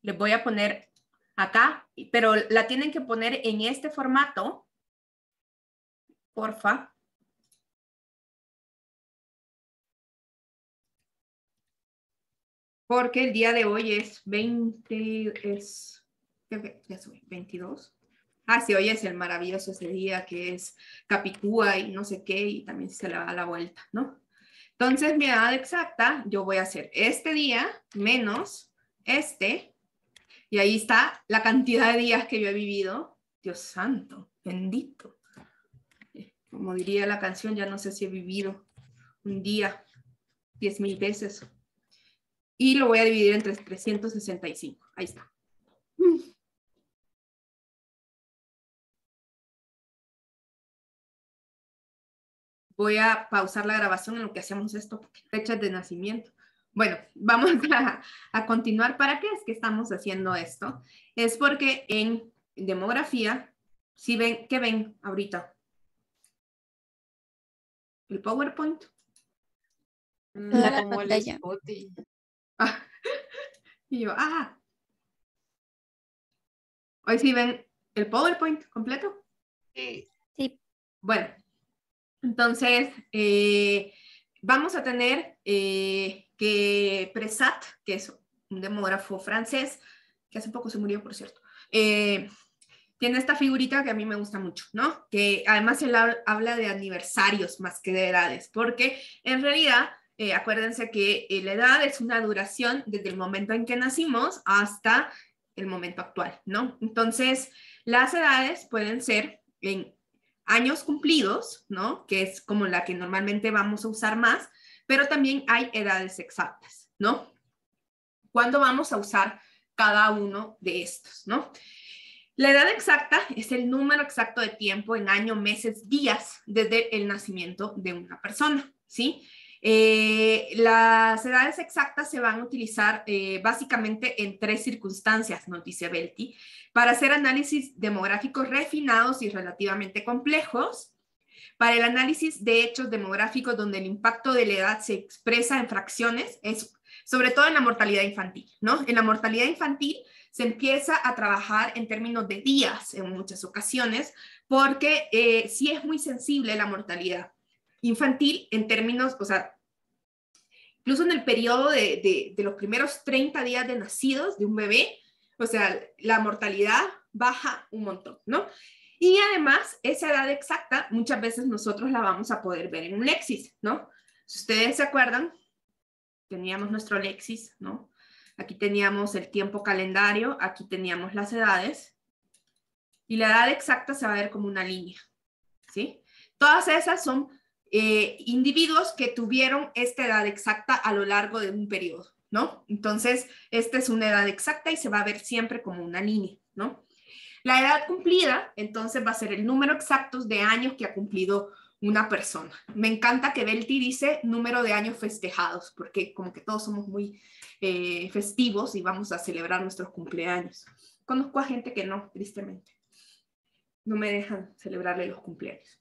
Les voy a poner acá, pero la tienen que poner en este formato, porfa. Porque el día de hoy es 20, creo que ya soy 22. Ah, sí, hoy es el maravilloso ese día que es Capicúa y no sé qué, y también se le va a la vuelta, ¿no? Entonces, mi edad exacta, yo voy a hacer este día menos este, y ahí está la cantidad de días que yo he vivido. Dios santo, bendito. Como diría la canción, ya no sé si he vivido un día 10,000 veces. Y lo voy a dividir entre 365. Ahí está. Voy a pausar la grabación en lo que hacemos esto, fechas de nacimiento. Bueno, vamos a continuar. ¿Para qué es que estamos haciendo esto? Es porque en demografía, si ven, ¿qué ven ahorita? ¿El PowerPoint? Toda la Como el pantalla. Spotify. Ah, y yo, hoy sí ven el PowerPoint completo. Sí. Bueno, entonces vamos a tener que Presat, que es un demógrafo francés, que hace poco se murió, por cierto, tiene esta figurita que a mí me gusta mucho, ¿no? Que además él habla de aniversarios más que de edades, porque en realidad, acuérdense que la edad es una duración desde el momento en que nacimos hasta el momento actual, ¿no? Entonces, las edades pueden ser en años cumplidos, ¿no? Que es como la que normalmente vamos a usar más, pero también hay edades exactas, ¿no? ¿Cuándo vamos a usar cada uno de estos, ¿no? La edad exacta es el número exacto de tiempo en años, meses, días desde el nacimiento de una persona, ¿sí? Las edades exactas se van a utilizar básicamente en 3 circunstancias, nos dice Belti, para hacer análisis demográficos refinados y relativamente complejos, para el análisis de hechos demográficos donde el impacto de la edad se expresa en fracciones, es sobre todo en la mortalidad infantil, ¿no? En la mortalidad infantil se empieza a trabajar en términos de días en muchas ocasiones, porque sí es muy sensible la mortalidad infantil en términos, o sea, incluso en el periodo de los primeros 30 días de nacidos de un bebé, o sea, la mortalidad baja un montón, ¿no? Y además, esa edad exacta, muchas veces nosotros la vamos a poder ver en un Lexis, ¿no? Si ustedes se acuerdan, teníamos nuestro Lexis, ¿no? Aquí teníamos el tiempo calendario, aquí teníamos las edades, y la edad exacta se va a ver como una línea, ¿sí? Todas esas son individuos que tuvieron esta edad exacta a lo largo de un periodo, ¿no? Entonces, esta es una edad exacta y se va a ver siempre como una línea, ¿no? La edad cumplida, entonces, va a ser el número exacto de años que ha cumplido una persona. Me encanta que Belti dice número de años festejados, porque como que todos somos muy festivos y vamos a celebrar nuestros cumpleaños. Conozco a gente que no, tristemente. No me dejan celebrarle los cumpleaños.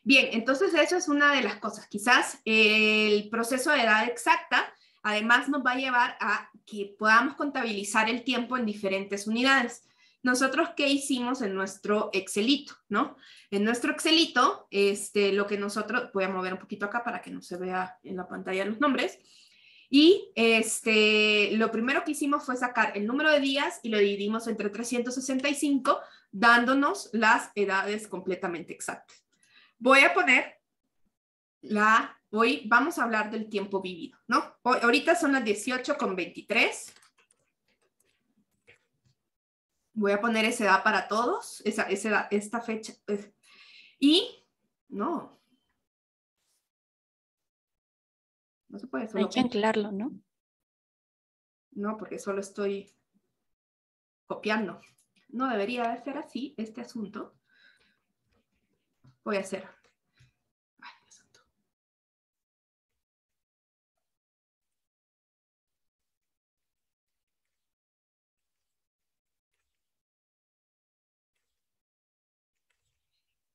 Bien, entonces eso es una de las cosas. Quizás el proceso de edad exacta además nos va a llevar a que podamos contabilizar el tiempo en diferentes unidades. Nosotros, ¿qué hicimos en nuestro Excelito, no? En nuestro Excelito, lo que nosotros, voy a mover un poquito acá para que no se vea en la pantalla los nombres, y lo primero que hicimos fue sacar el número de días y lo dividimos entre 365, dándonos las edades completamente exactas. Voy a poner hoy vamos a hablar del tiempo vivido, ¿no? Ahorita son las 18:23. Voy a poner esa edad para todos, esta fecha. Y, no. No se puede Hay solo. que anclarlo, ¿no? No, porque solo estoy copiando. No debería de ser así este asunto. Voy a hacer. Ay, qué asunto.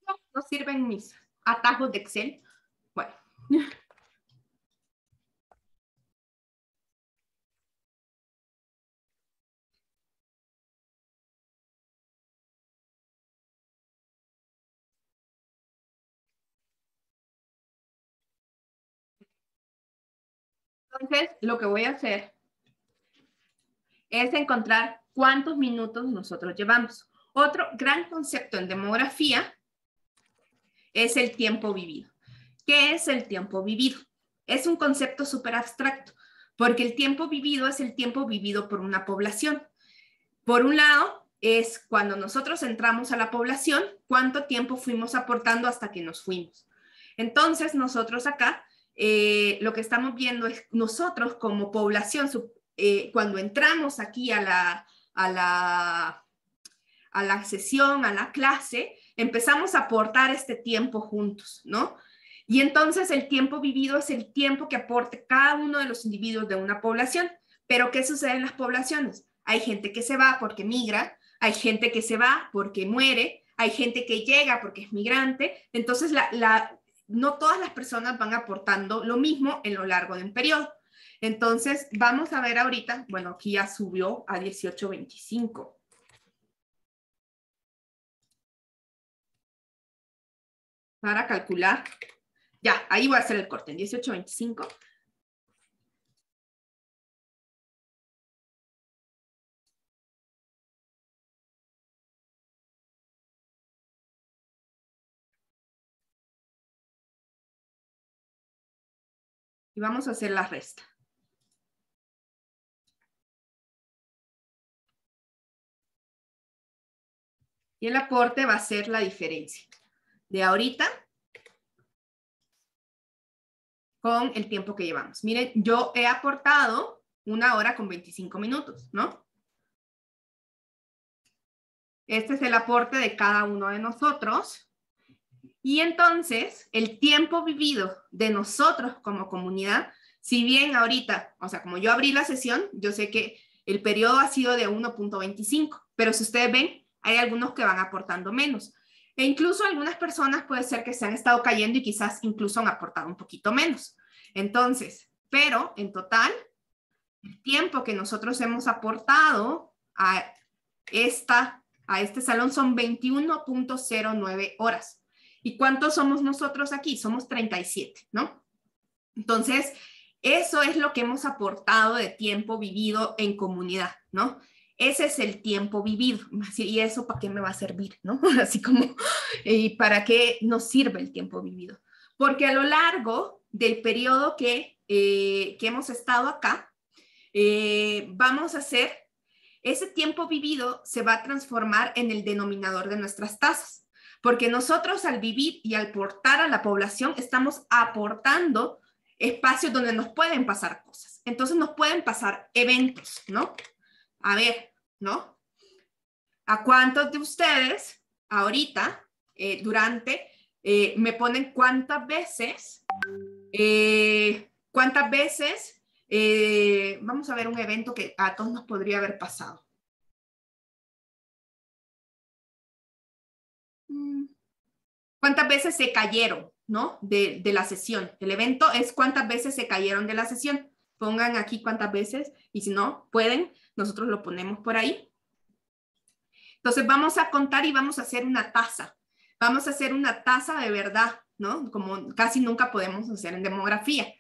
No, no sirven mis atajos de Excel. Bueno. Entonces, lo que voy a hacer es encontrar cuántos minutos nosotros llevamos. Otro gran concepto en demografía es el tiempo vivido. ¿Qué es el tiempo vivido? Es un concepto súper abstracto, porque el tiempo vivido es el tiempo vivido por una población. Por un lado, es cuando nosotros entramos a la población, cuánto tiempo fuimos aportando hasta que nos fuimos. Entonces, nosotros acá, lo que estamos viendo es nosotros como población, cuando entramos aquí a la sesión, a la clase, empezamos a aportar este tiempo juntos, ¿no? Y entonces el tiempo vivido es el tiempo que aporte cada uno de los individuos de una población. Pero ¿qué sucede en las poblaciones? Hay gente que se va porque migra, hay gente que se va porque muere, hay gente que llega porque es migrante. Entonces, no todas las personas van aportando lo mismo en lo largo de un periodo. Entonces, vamos a ver ahorita, bueno, aquí ya subió a 18.25. Para calcular, ya, ahí voy a hacer el corte en 18.25. Y vamos a hacer la resta. Y el aporte va a ser la diferencia de ahorita con el tiempo que llevamos. Miren, yo he aportado 1 hora con 25 minutos, ¿no? Este es el aporte de cada uno de nosotros. Y entonces, el tiempo vivido de nosotros como comunidad, si bien ahorita, o sea, como yo abrí la sesión, yo sé que el periodo ha sido de 1.25, pero si ustedes ven, hay algunos que van aportando menos. E incluso algunas personas puede ser que se han estado cayendo y quizás incluso han aportado un poquito menos. Entonces, pero en total, el tiempo que nosotros hemos aportado a este salón son 21.09 horas. ¿Y cuántos somos nosotros aquí? Somos 37, ¿no? Entonces, eso es lo que hemos aportado de tiempo vivido en comunidad, ¿no? Ese es el tiempo vivido. ¿Y eso para qué me va a servir, no? Así como, ¿y para qué nos sirve el tiempo vivido? Porque a lo largo del periodo que hemos estado acá, vamos a hacer, ese tiempo vivido se va a transformar en el denominador de nuestras tasas. Porque nosotros al vivir y al aportar a la población estamos aportando espacios donde nos pueden pasar cosas. Entonces nos pueden pasar eventos, ¿no? A ver, ¿no? ¿A cuántos de ustedes ahorita, me ponen cuántas veces, vamos a ver un evento que a todos nos podría haber pasado? ¿Cuántas veces se cayeron, ¿no? De la sesión. El evento es cuántas veces se cayeron de la sesión. Pongan aquí cuántas veces y si no pueden, nosotros lo ponemos por ahí. Entonces vamos a contar y vamos a hacer una tasa. Vamos a hacer una tasa de verdad, ¿no? Como casi nunca podemos hacer en demografía.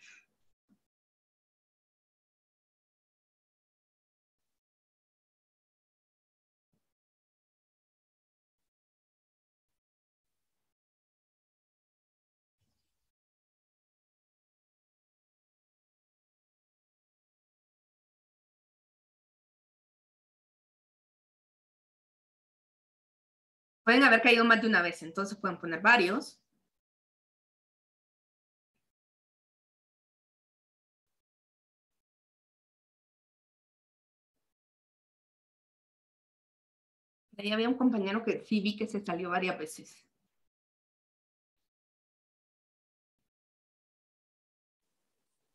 Pueden haber caído más de una vez, entonces pueden poner varios. Ahí había un compañero que sí vi que se salió varias veces.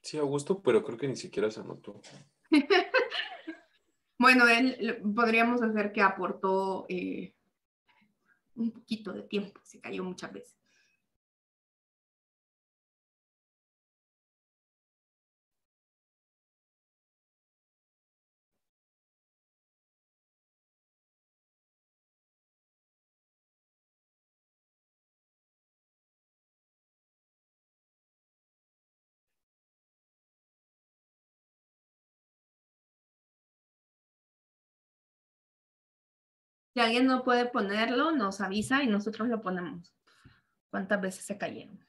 Sí, Augusto, pero creo que ni siquiera se anotó. Bueno, él podríamos hacer que aportó un poquito de tiempo, se cayó muchas veces. Si alguien no puede ponerlo, nos avisa y nosotros lo ponemos. ¿Cuántas veces se cayeron?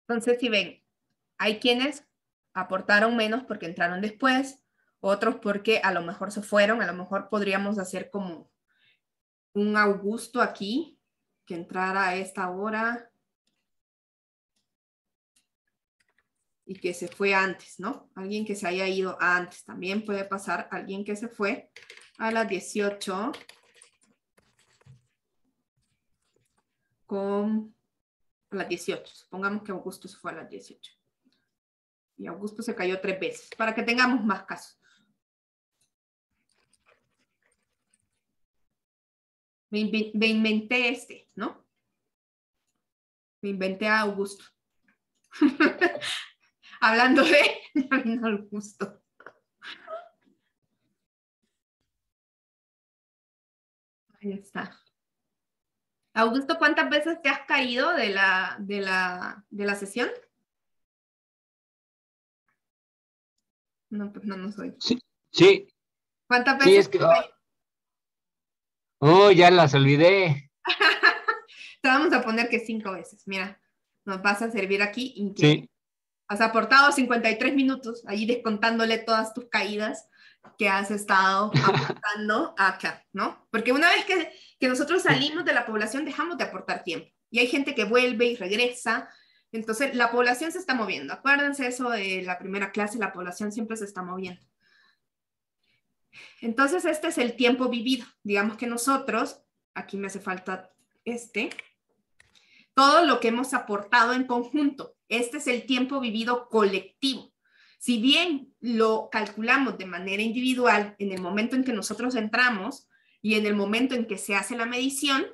Entonces, si ven, hay quienes aportaron menos porque entraron después, otros porque a lo mejor se fueron, a lo mejor podríamos hacer como un Augusto aquí, que entrara a esta hora y que se fue antes, ¿no? Alguien que se haya ido antes. También puede pasar alguien que se fue a las 18 con a las 18. Supongamos que Augusto se fue a las 18. Y Augusto se cayó 3 veces, para que tengamos más casos. Me inventé este, ¿no? Me inventé a Augusto. Hablando de, ya vino Augusto. Ahí está. Augusto, ¿cuántas veces te has caído de la sesión? No, pues no soy. Sí, sí, ¿Cuántas sí, veces es que, te has caído? oh, ya las olvidé. Te vamos a poner que 5 veces. Mira, nos vas a servir aquí. Sí, Has aportado 53 minutos, ahí descontándole todas tus caídas que has estado aportando acá, ¿no? Porque una vez que nosotros salimos de la población, dejamos de aportar tiempo. Y hay gente que vuelve y regresa. Entonces, la población se está moviendo. Acuérdense eso de la primera clase, la población siempre se está moviendo. Entonces, este es el tiempo vivido. Digamos que nosotros, aquí me hace falta todo lo que hemos aportado en conjunto. Este es el tiempo vivido colectivo. Si bien lo calculamos de manera individual en el momento en que nosotros entramos y en el momento en que se hace la medición,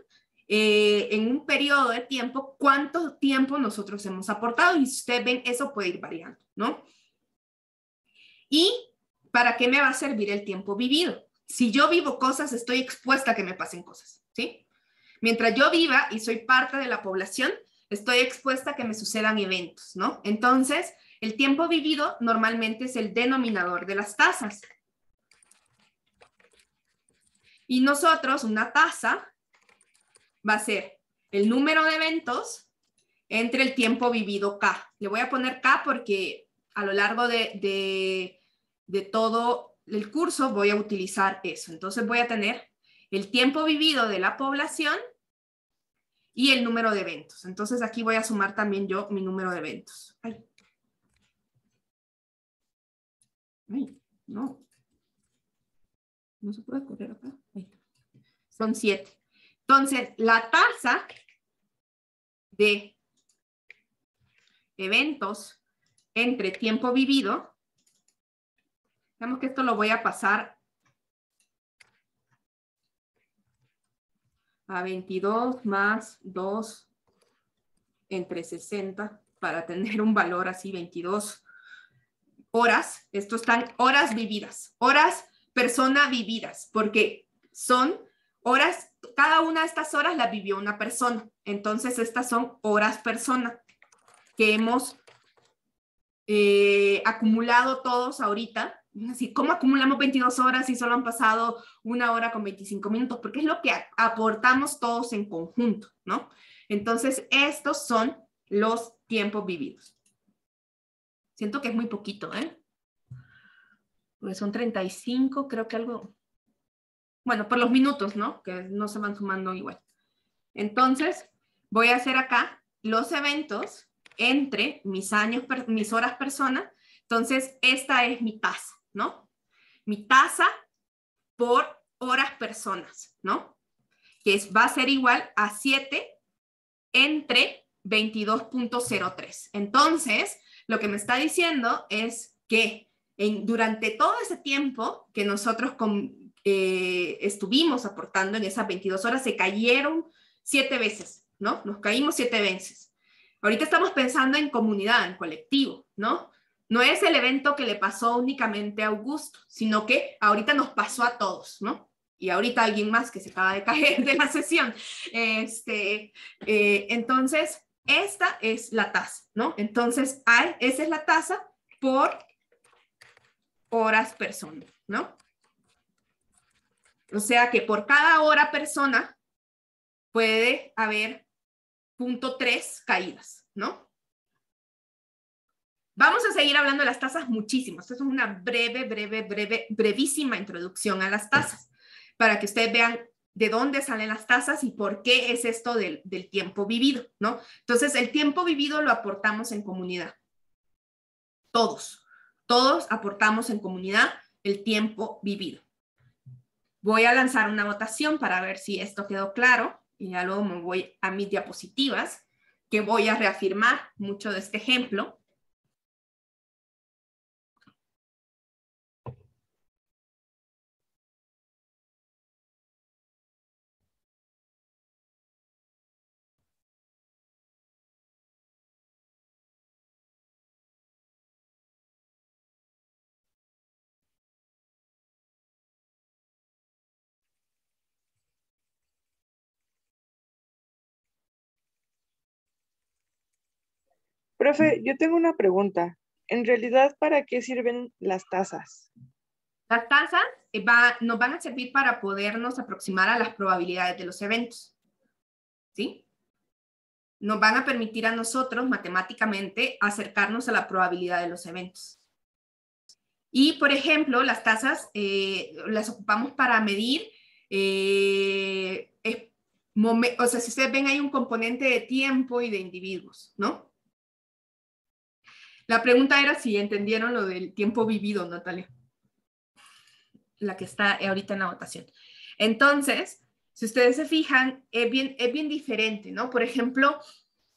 en un periodo de tiempo, ¿cuánto tiempo nosotros hemos aportado? Y si ustedes ven, eso puede ir variando, ¿no? ¿Y para qué me va a servir el tiempo vivido? Si yo vivo cosas, estoy expuesta a que me pasen cosas, ¿sí? Mientras yo viva y soy parte de la población, estoy expuesta a que me sucedan eventos, ¿no? Entonces, el tiempo vivido normalmente es el denominador de las tasas. Y nosotros, una tasa va a ser el número de eventos entre el tiempo vivido K. Le voy a poner K porque a lo largo de todo el curso voy a utilizar eso. Entonces voy a tener el tiempo vivido de la población y el número de eventos. Entonces aquí voy a sumar también yo mi número de eventos. Ay, no. No se puede correr acá. Ahí. Son 7. Entonces, la tasa de eventos entre tiempo vivido, digamos que esto lo voy a pasar a 22 más 2 entre 60 para tener un valor así, 22 horas. Esto están horas vividas, horas persona vividas, porque son horas, cada una de estas horas las vivió una persona. Entonces, estas son horas persona que hemos acumulado todos ahorita. Así, ¿cómo acumulamos 22 horas si solo han pasado 1 hora con 25 minutos? Porque es lo que aportamos todos en conjunto, ¿no? Entonces, estos son los tiempos vividos. Siento que es muy poquito, ¿eh? Porque son 35, creo que algo... Bueno, por los minutos, ¿no? Que no se van sumando igual. Entonces, voy a hacer acá los eventos entre mis horas persona. Entonces, esta es mi tasa, ¿no? Mi tasa por horas personas, ¿no? Que va a ser igual a 7 entre 22.03. Entonces, lo que me está diciendo es que durante todo ese tiempo que nosotros estuvimos aportando en esas 22 horas, se cayeron 7 veces, ¿no? Nos caímos 7 veces. Ahorita estamos pensando en comunidad, en colectivo, ¿no? No es el evento que le pasó únicamente a Augusto, sino que ahorita nos pasó a todos, ¿no? Y ahorita alguien más que se acaba de caer de la sesión. Entonces, esta es la tasa, ¿no? Entonces, esa es la tasa por horas persona, ¿no? O sea que por cada hora persona puede haber 0.3 caídas, ¿no? Vamos a seguir hablando de las tasas muchísimo. Esto es una brevísima introducción a las tasas para que ustedes vean de dónde salen las tasas y por qué es esto del tiempo vivido, ¿no? Entonces, el tiempo vivido lo aportamos en comunidad. Todos aportamos en comunidad el tiempo vivido. Voy a lanzar una votación para ver si esto quedó claro y ya luego me voy a mis diapositivas, que voy a reafirmar mucho de este ejemplo. Profe, yo tengo una pregunta. En realidad, ¿para qué sirven las tasas? Las tasas nos van a servir para podernos aproximar a las probabilidades de los eventos, ¿sí? Nos van a permitir a nosotros matemáticamente acercarnos a la probabilidad de los eventos. Y, por ejemplo, las tasas las ocupamos para medir, o sea, si ustedes ven, hay un componente de tiempo y de individuos, ¿no? La pregunta era si entendieron lo del tiempo vivido, Natalia, la que está ahorita en la votación. Entonces, si ustedes se fijan, es bien diferente, ¿no? Por ejemplo,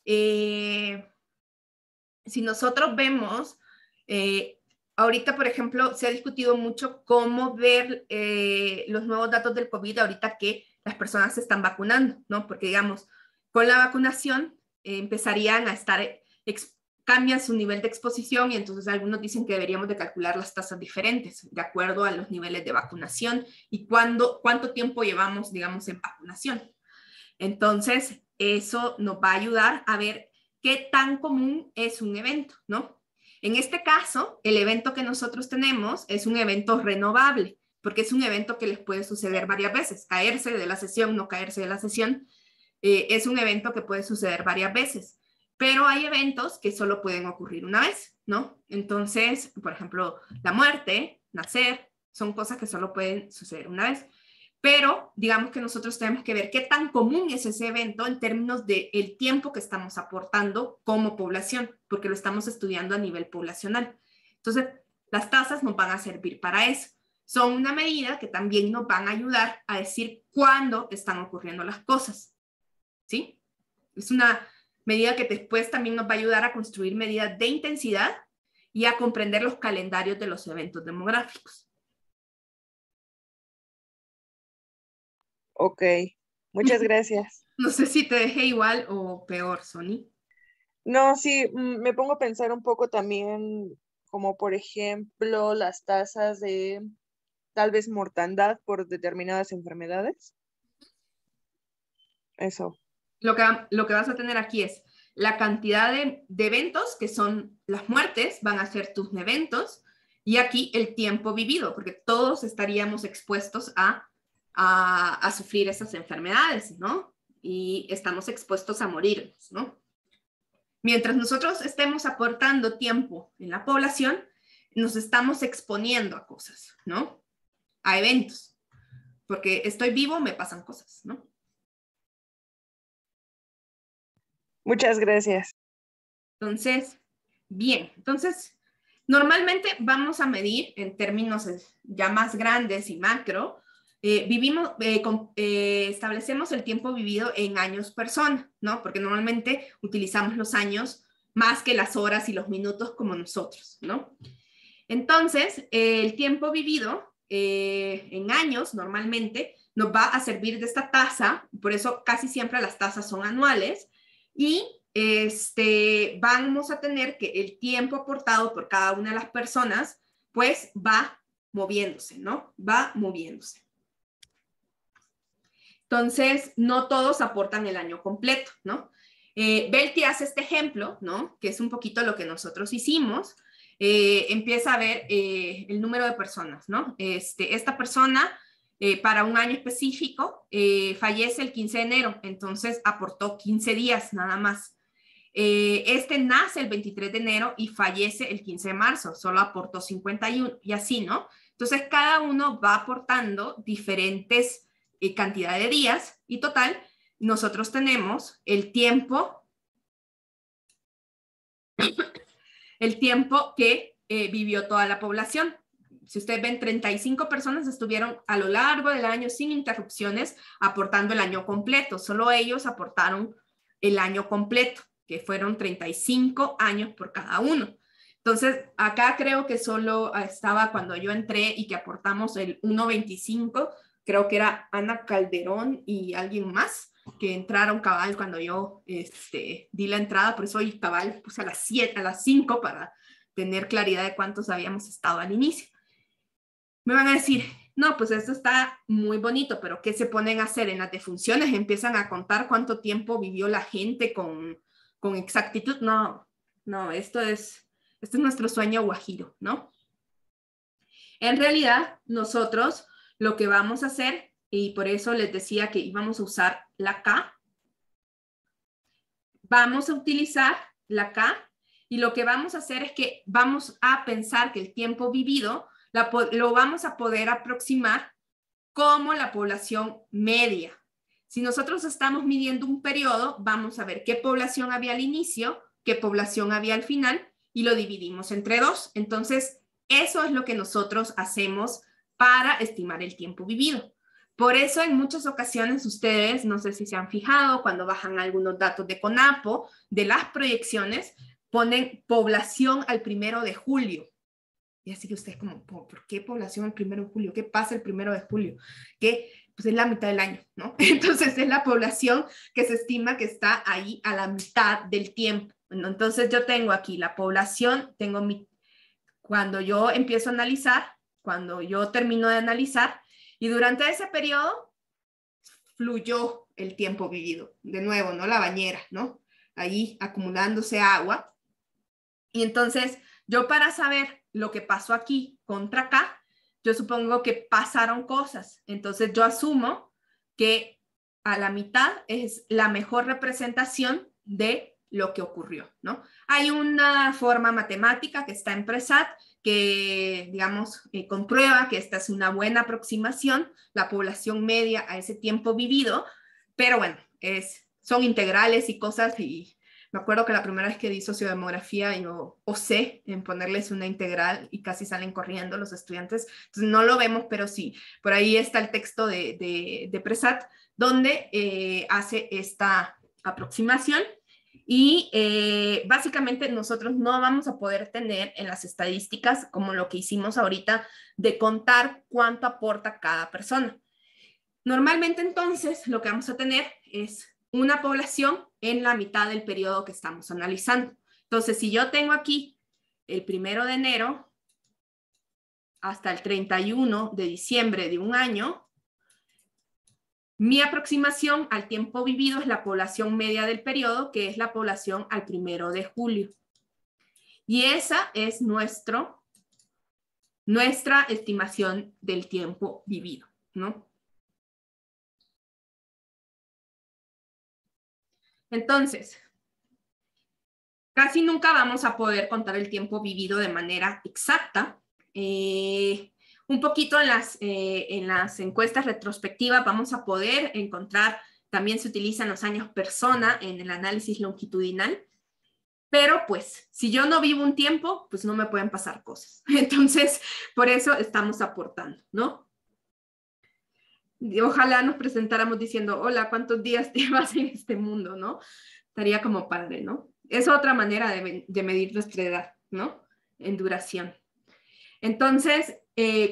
si nosotros vemos, ahorita, por ejemplo, se ha discutido mucho cómo ver los nuevos datos del COVID ahorita que las personas se están vacunando, ¿no? Porque, digamos, con la vacunación empezarían a estar, cambian su nivel de exposición y entonces algunos dicen que deberíamos de calcular las tasas diferentes de acuerdo a los niveles de vacunación y cuánto tiempo llevamos, digamos, en vacunación. Entonces, eso nos va a ayudar a ver qué tan común es un evento, ¿no? En este caso, el evento que nosotros tenemos es un evento renovable, porque es un evento que les puede suceder varias veces. Caerse de la sesión, no caerse de la sesión, es un evento que puede suceder varias veces. Pero hay eventos que solo pueden ocurrir una vez, ¿no? Entonces, por ejemplo, la muerte, nacer, son cosas que solo pueden suceder una vez. Pero digamos que nosotros tenemos que ver qué tan común es ese evento en términos del tiempo que estamos aportando como población, porque lo estamos estudiando a nivel poblacional. Entonces, las tasas nos van a servir para eso. Son una medida que también nos van a ayudar a decir cuándo están ocurriendo las cosas, ¿sí? Es una medida que después también nos va a ayudar a construir medidas de intensidad y a comprender los calendarios de los eventos demográficos. Ok, muchas gracias. No sé si te dejé igual o peor, Sony. No, sí, me pongo a pensar un poco también, como por ejemplo, las tasas de tal vez mortandad por determinadas enfermedades. Eso. Lo que vas a tener aquí es la cantidad de eventos, que son las muertes, van a ser tus eventos, y aquí el tiempo vivido, porque todos estaríamos expuestos a sufrir esas enfermedades, ¿no? Y estamos expuestos a morirnos, ¿no? Mientras nosotros estemos aportando tiempo en la población, nos estamos exponiendo a cosas, ¿no? A eventos, porque estoy vivo, me pasan cosas, ¿no? Muchas gracias. Entonces, bien, entonces Normalmente vamos a medir en términos ya más grandes y macro. Establecemos el tiempo vivido en años persona, ¿no? Porque normalmente utilizamos los años más que las horas y los minutos como nosotros, ¿no? Entonces, el tiempo vivido en años normalmente nos va a servir de esta tasa, por eso casi siempre las tasas son anuales, y vamos a tener que el tiempo aportado por cada una de las personas, pues va moviéndose, ¿no? Va moviéndose. Entonces, no todos aportan el año completo, ¿no? Belty hace este ejemplo, ¿no? Que es un poquito lo que nosotros hicimos. Empieza a ver el número de personas, ¿no? Esta persona, para un año específico, fallece el 15 de enero, entonces aportó 15 días nada más. Nace el 23 de enero y fallece el 15 de marzo, solo aportó 51 y así, ¿no? Entonces, cada uno va aportando diferentes cantidad de días y total, nosotros tenemos el tiempo que vivió toda la población. Si ustedes ven, 35 personas estuvieron a lo largo del año sin interrupciones aportando el año completo. Solo ellos aportaron el año completo, que fueron 35 años por cada uno. Entonces, acá creo que solo estaba cuando yo entré y que aportamos el 1.25, creo que era Ana Calderón y alguien más, que entraron cabal cuando yo di la entrada, por eso hoy cabal puse a las 5 para tener claridad de cuántos habíamos estado al inicio. Me van a decir, no, pues esto está muy bonito, pero ¿qué se ponen a hacer en las defunciones? Empiezan a contar cuánto tiempo vivió la gente con exactitud. No, esto es nuestro sueño guajiro, ¿no? En realidad, nosotros lo que vamos a hacer, y por eso les decía que íbamos a usar la K, vamos a utilizar la K y lo que vamos a hacer es que vamos a pensar que el tiempo vivido lo vamos a poder aproximar como la población media. Si nosotros estamos midiendo un periodo, vamos a ver qué población había al inicio, qué población había al final y lo dividimos entre 2. Entonces, eso es lo que nosotros hacemos para estimar el tiempo vivido. Por eso en muchas ocasiones ustedes, no sé si se han fijado, cuando bajan algunos datos de CONAPO, de las proyecciones, ponen población al 1 de julio. Y así que ustedes como, ¿por qué población el 1 de julio? ¿Qué pasa el 1 de julio? Que pues es la mitad del año, ¿no? Entonces es la población que se estima que está ahí a la mitad del tiempo. Entonces yo tengo aquí la población, cuando yo empiezo a analizar, cuando yo termino de analizar, y durante ese periodo fluyó el tiempo vivido. De nuevo, ¿no? La bañera, ¿no? Ahí acumulándose agua. Y entonces, yo para saber lo que pasó aquí contra acá, yo supongo que pasaron cosas. Entonces, yo asumo que a la mitad es la mejor representación de lo que ocurrió, ¿no? Hay una forma matemática que está en PRESAT que, digamos, comprueba que esta es una buena aproximación, la población media a ese tiempo vivido, pero bueno, son integrales y cosas, y me acuerdo que la primera vez que di sociodemografía yo osé en ponerles una integral y casi salen corriendo los estudiantes, entonces no lo vemos, pero sí, por ahí está el texto de PRESAT, donde hace esta aproximación. Y básicamente nosotros no vamos a poder tener en las estadísticas como lo que hicimos ahorita de contar cuánto aporta cada persona. Normalmente entonces lo que vamos a tener es una población en la mitad del periodo que estamos analizando. Entonces, si yo tengo aquí el 1 de enero hasta el 31 de diciembre de un año, mi aproximación al tiempo vivido es la población media del periodo, que es la población al 1 de julio. Y esa es nuestra estimación del tiempo vivido, ¿no? Entonces, casi nunca vamos a poder contar el tiempo vivido de manera exacta. Un poquito en las encuestas retrospectivas vamos a poder encontrar, también se utilizan los años persona en el análisis longitudinal, pero pues si yo no vivo un tiempo, pues no me pueden pasar cosas. Entonces, por eso estamos aportando, ¿no? Y ojalá nos presentáramos diciendo, hola, ¿cuántos días llevas en este mundo, no? Estaría como padre, ¿no? Es otra manera de medir nuestra edad, ¿no? En duración. Entonces,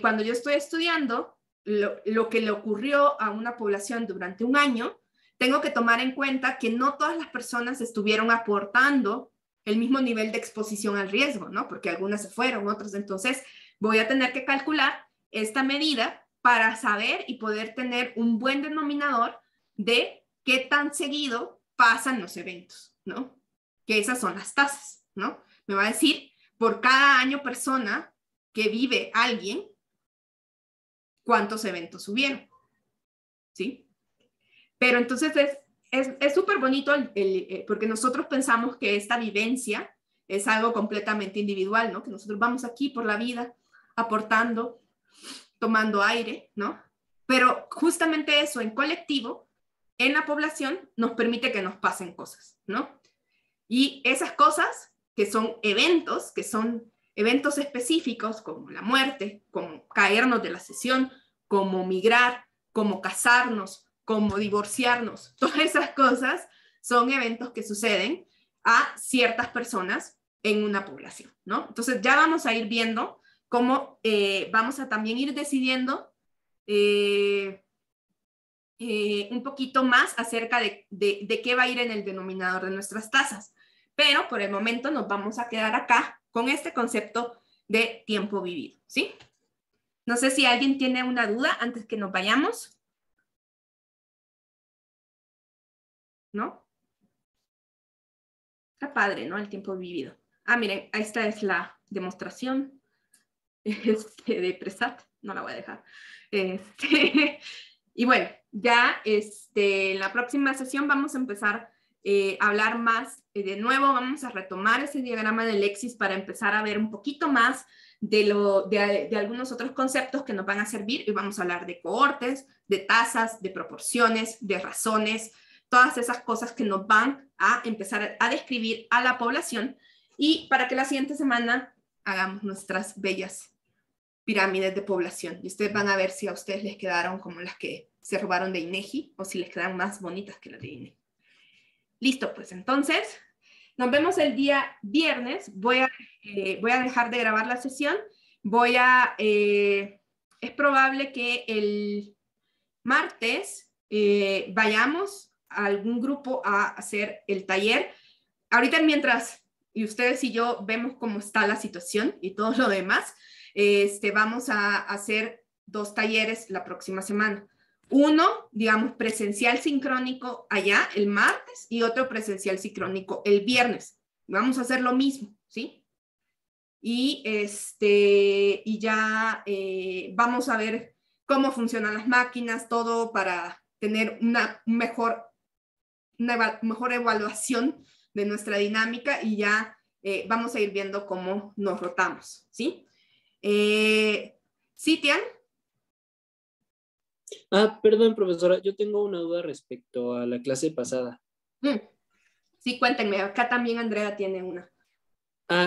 cuando yo estoy estudiando lo que le ocurrió a una población durante un año, tengo que tomar en cuenta que no todas las personas estuvieron aportando el mismo nivel de exposición al riesgo, ¿no? Porque algunas se fueron, otras. Entonces, voy a tener que calcular esta medida para saber y poder tener un buen denominador de qué tan seguido pasan los eventos, ¿no? Que esas son las tasas, ¿no? Me va a decir, por cada año persona que vive alguien, cuántos eventos hubieron, ¿sí? Pero entonces es súper bonito porque nosotros pensamos que esta vivencia es algo completamente individual, ¿no? Que nosotros vamos aquí por la vida aportando, tomando aire, ¿no? Pero justamente eso en colectivo, en la población, nos permite que nos pasen cosas, ¿no? Y esas cosas que son eventos específicos como la muerte, como caernos de la sesión, como migrar, como casarnos, como divorciarnos, todas esas cosas son eventos que suceden a ciertas personas en una población, ¿no? Entonces ya vamos a ir viendo cómo vamos a también ir decidiendo un poquito más acerca de qué va a ir en el denominador de nuestras tasas. Pero por el momento nos vamos a quedar acá con este concepto de tiempo vivido, ¿sí? No sé si alguien tiene una duda antes que nos vayamos. ¿No? Está padre, ¿no? El tiempo vivido. Ah, miren, esta es la demostración de Presat. No la voy a dejar. Y bueno, ya en la próxima sesión vamos a empezar a hablar más de nuevo. Vamos a retomar ese diagrama de Lexis para empezar a ver un poquito más de algunos otros conceptos que nos van a servir. Y vamos a hablar de cohortes, de tasas, de proporciones, de razones, todas esas cosas que nos van a empezar a describir a la población y para que la siguiente semana hagamos nuestras bellas pirámides de población. Y ustedes van a ver si a ustedes les quedaron como las que se robaron de INEGI o si les quedan más bonitas que las de INEGI. Listo, pues entonces nos vemos el día viernes. Voy a dejar de grabar la sesión. Es probable que el martes vayamos a algún grupo a hacer el taller. Ahorita mientras y ustedes y yo vemos cómo está la situación y todo lo demás, vamos a hacer 2 talleres la próxima semana. Uno, digamos, presencial sincrónico allá el martes y otro presencial sincrónico el viernes. Vamos a hacer lo mismo, ¿sí? Y ya vamos a ver cómo funcionan las máquinas, todo para tener una mejor evaluación de nuestra dinámica y ya vamos a ir viendo cómo nos rotamos, ¿sí? ¿Sí, Tian? Perdón, profesora, yo tengo una duda respecto a la clase pasada. Sí, cuéntenme, acá también Andrea tiene una.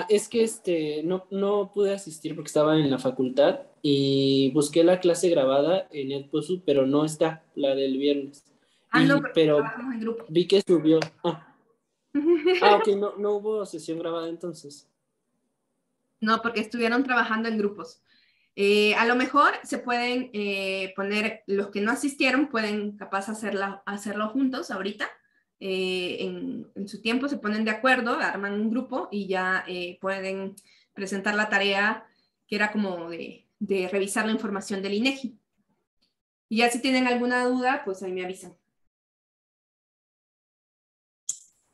Es que no pude asistir porque estaba en la facultad y busqué la clase grabada en Edposu, pero no está, la del viernes. No, pero trabajamos en grupo. vi que subió. Ok, no hubo sesión grabada entonces. No, porque estuvieron trabajando en grupos. A lo mejor se pueden poner, los que no asistieron pueden capaz hacerlo juntos ahorita. En su tiempo se ponen de acuerdo, arman un grupo y ya pueden presentar la tarea que era como de revisar la información del INEGI. Y ya si tienen alguna duda, pues ahí me avisan.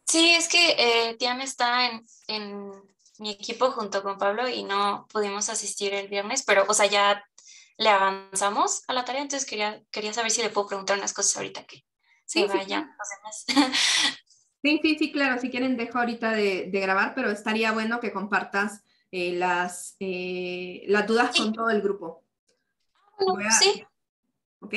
Sí, es que Tian está en mi equipo junto con Pablo y no pudimos asistir el viernes, pero, o sea, ya le avanzamos a la tarea, entonces quería saber si le puedo preguntar unas cosas ahorita que se vayan los demás. Sí, claro, si quieren dejo ahorita de grabar, pero estaría bueno que compartas las dudas con todo el grupo. Bueno, sí. ¿Ok?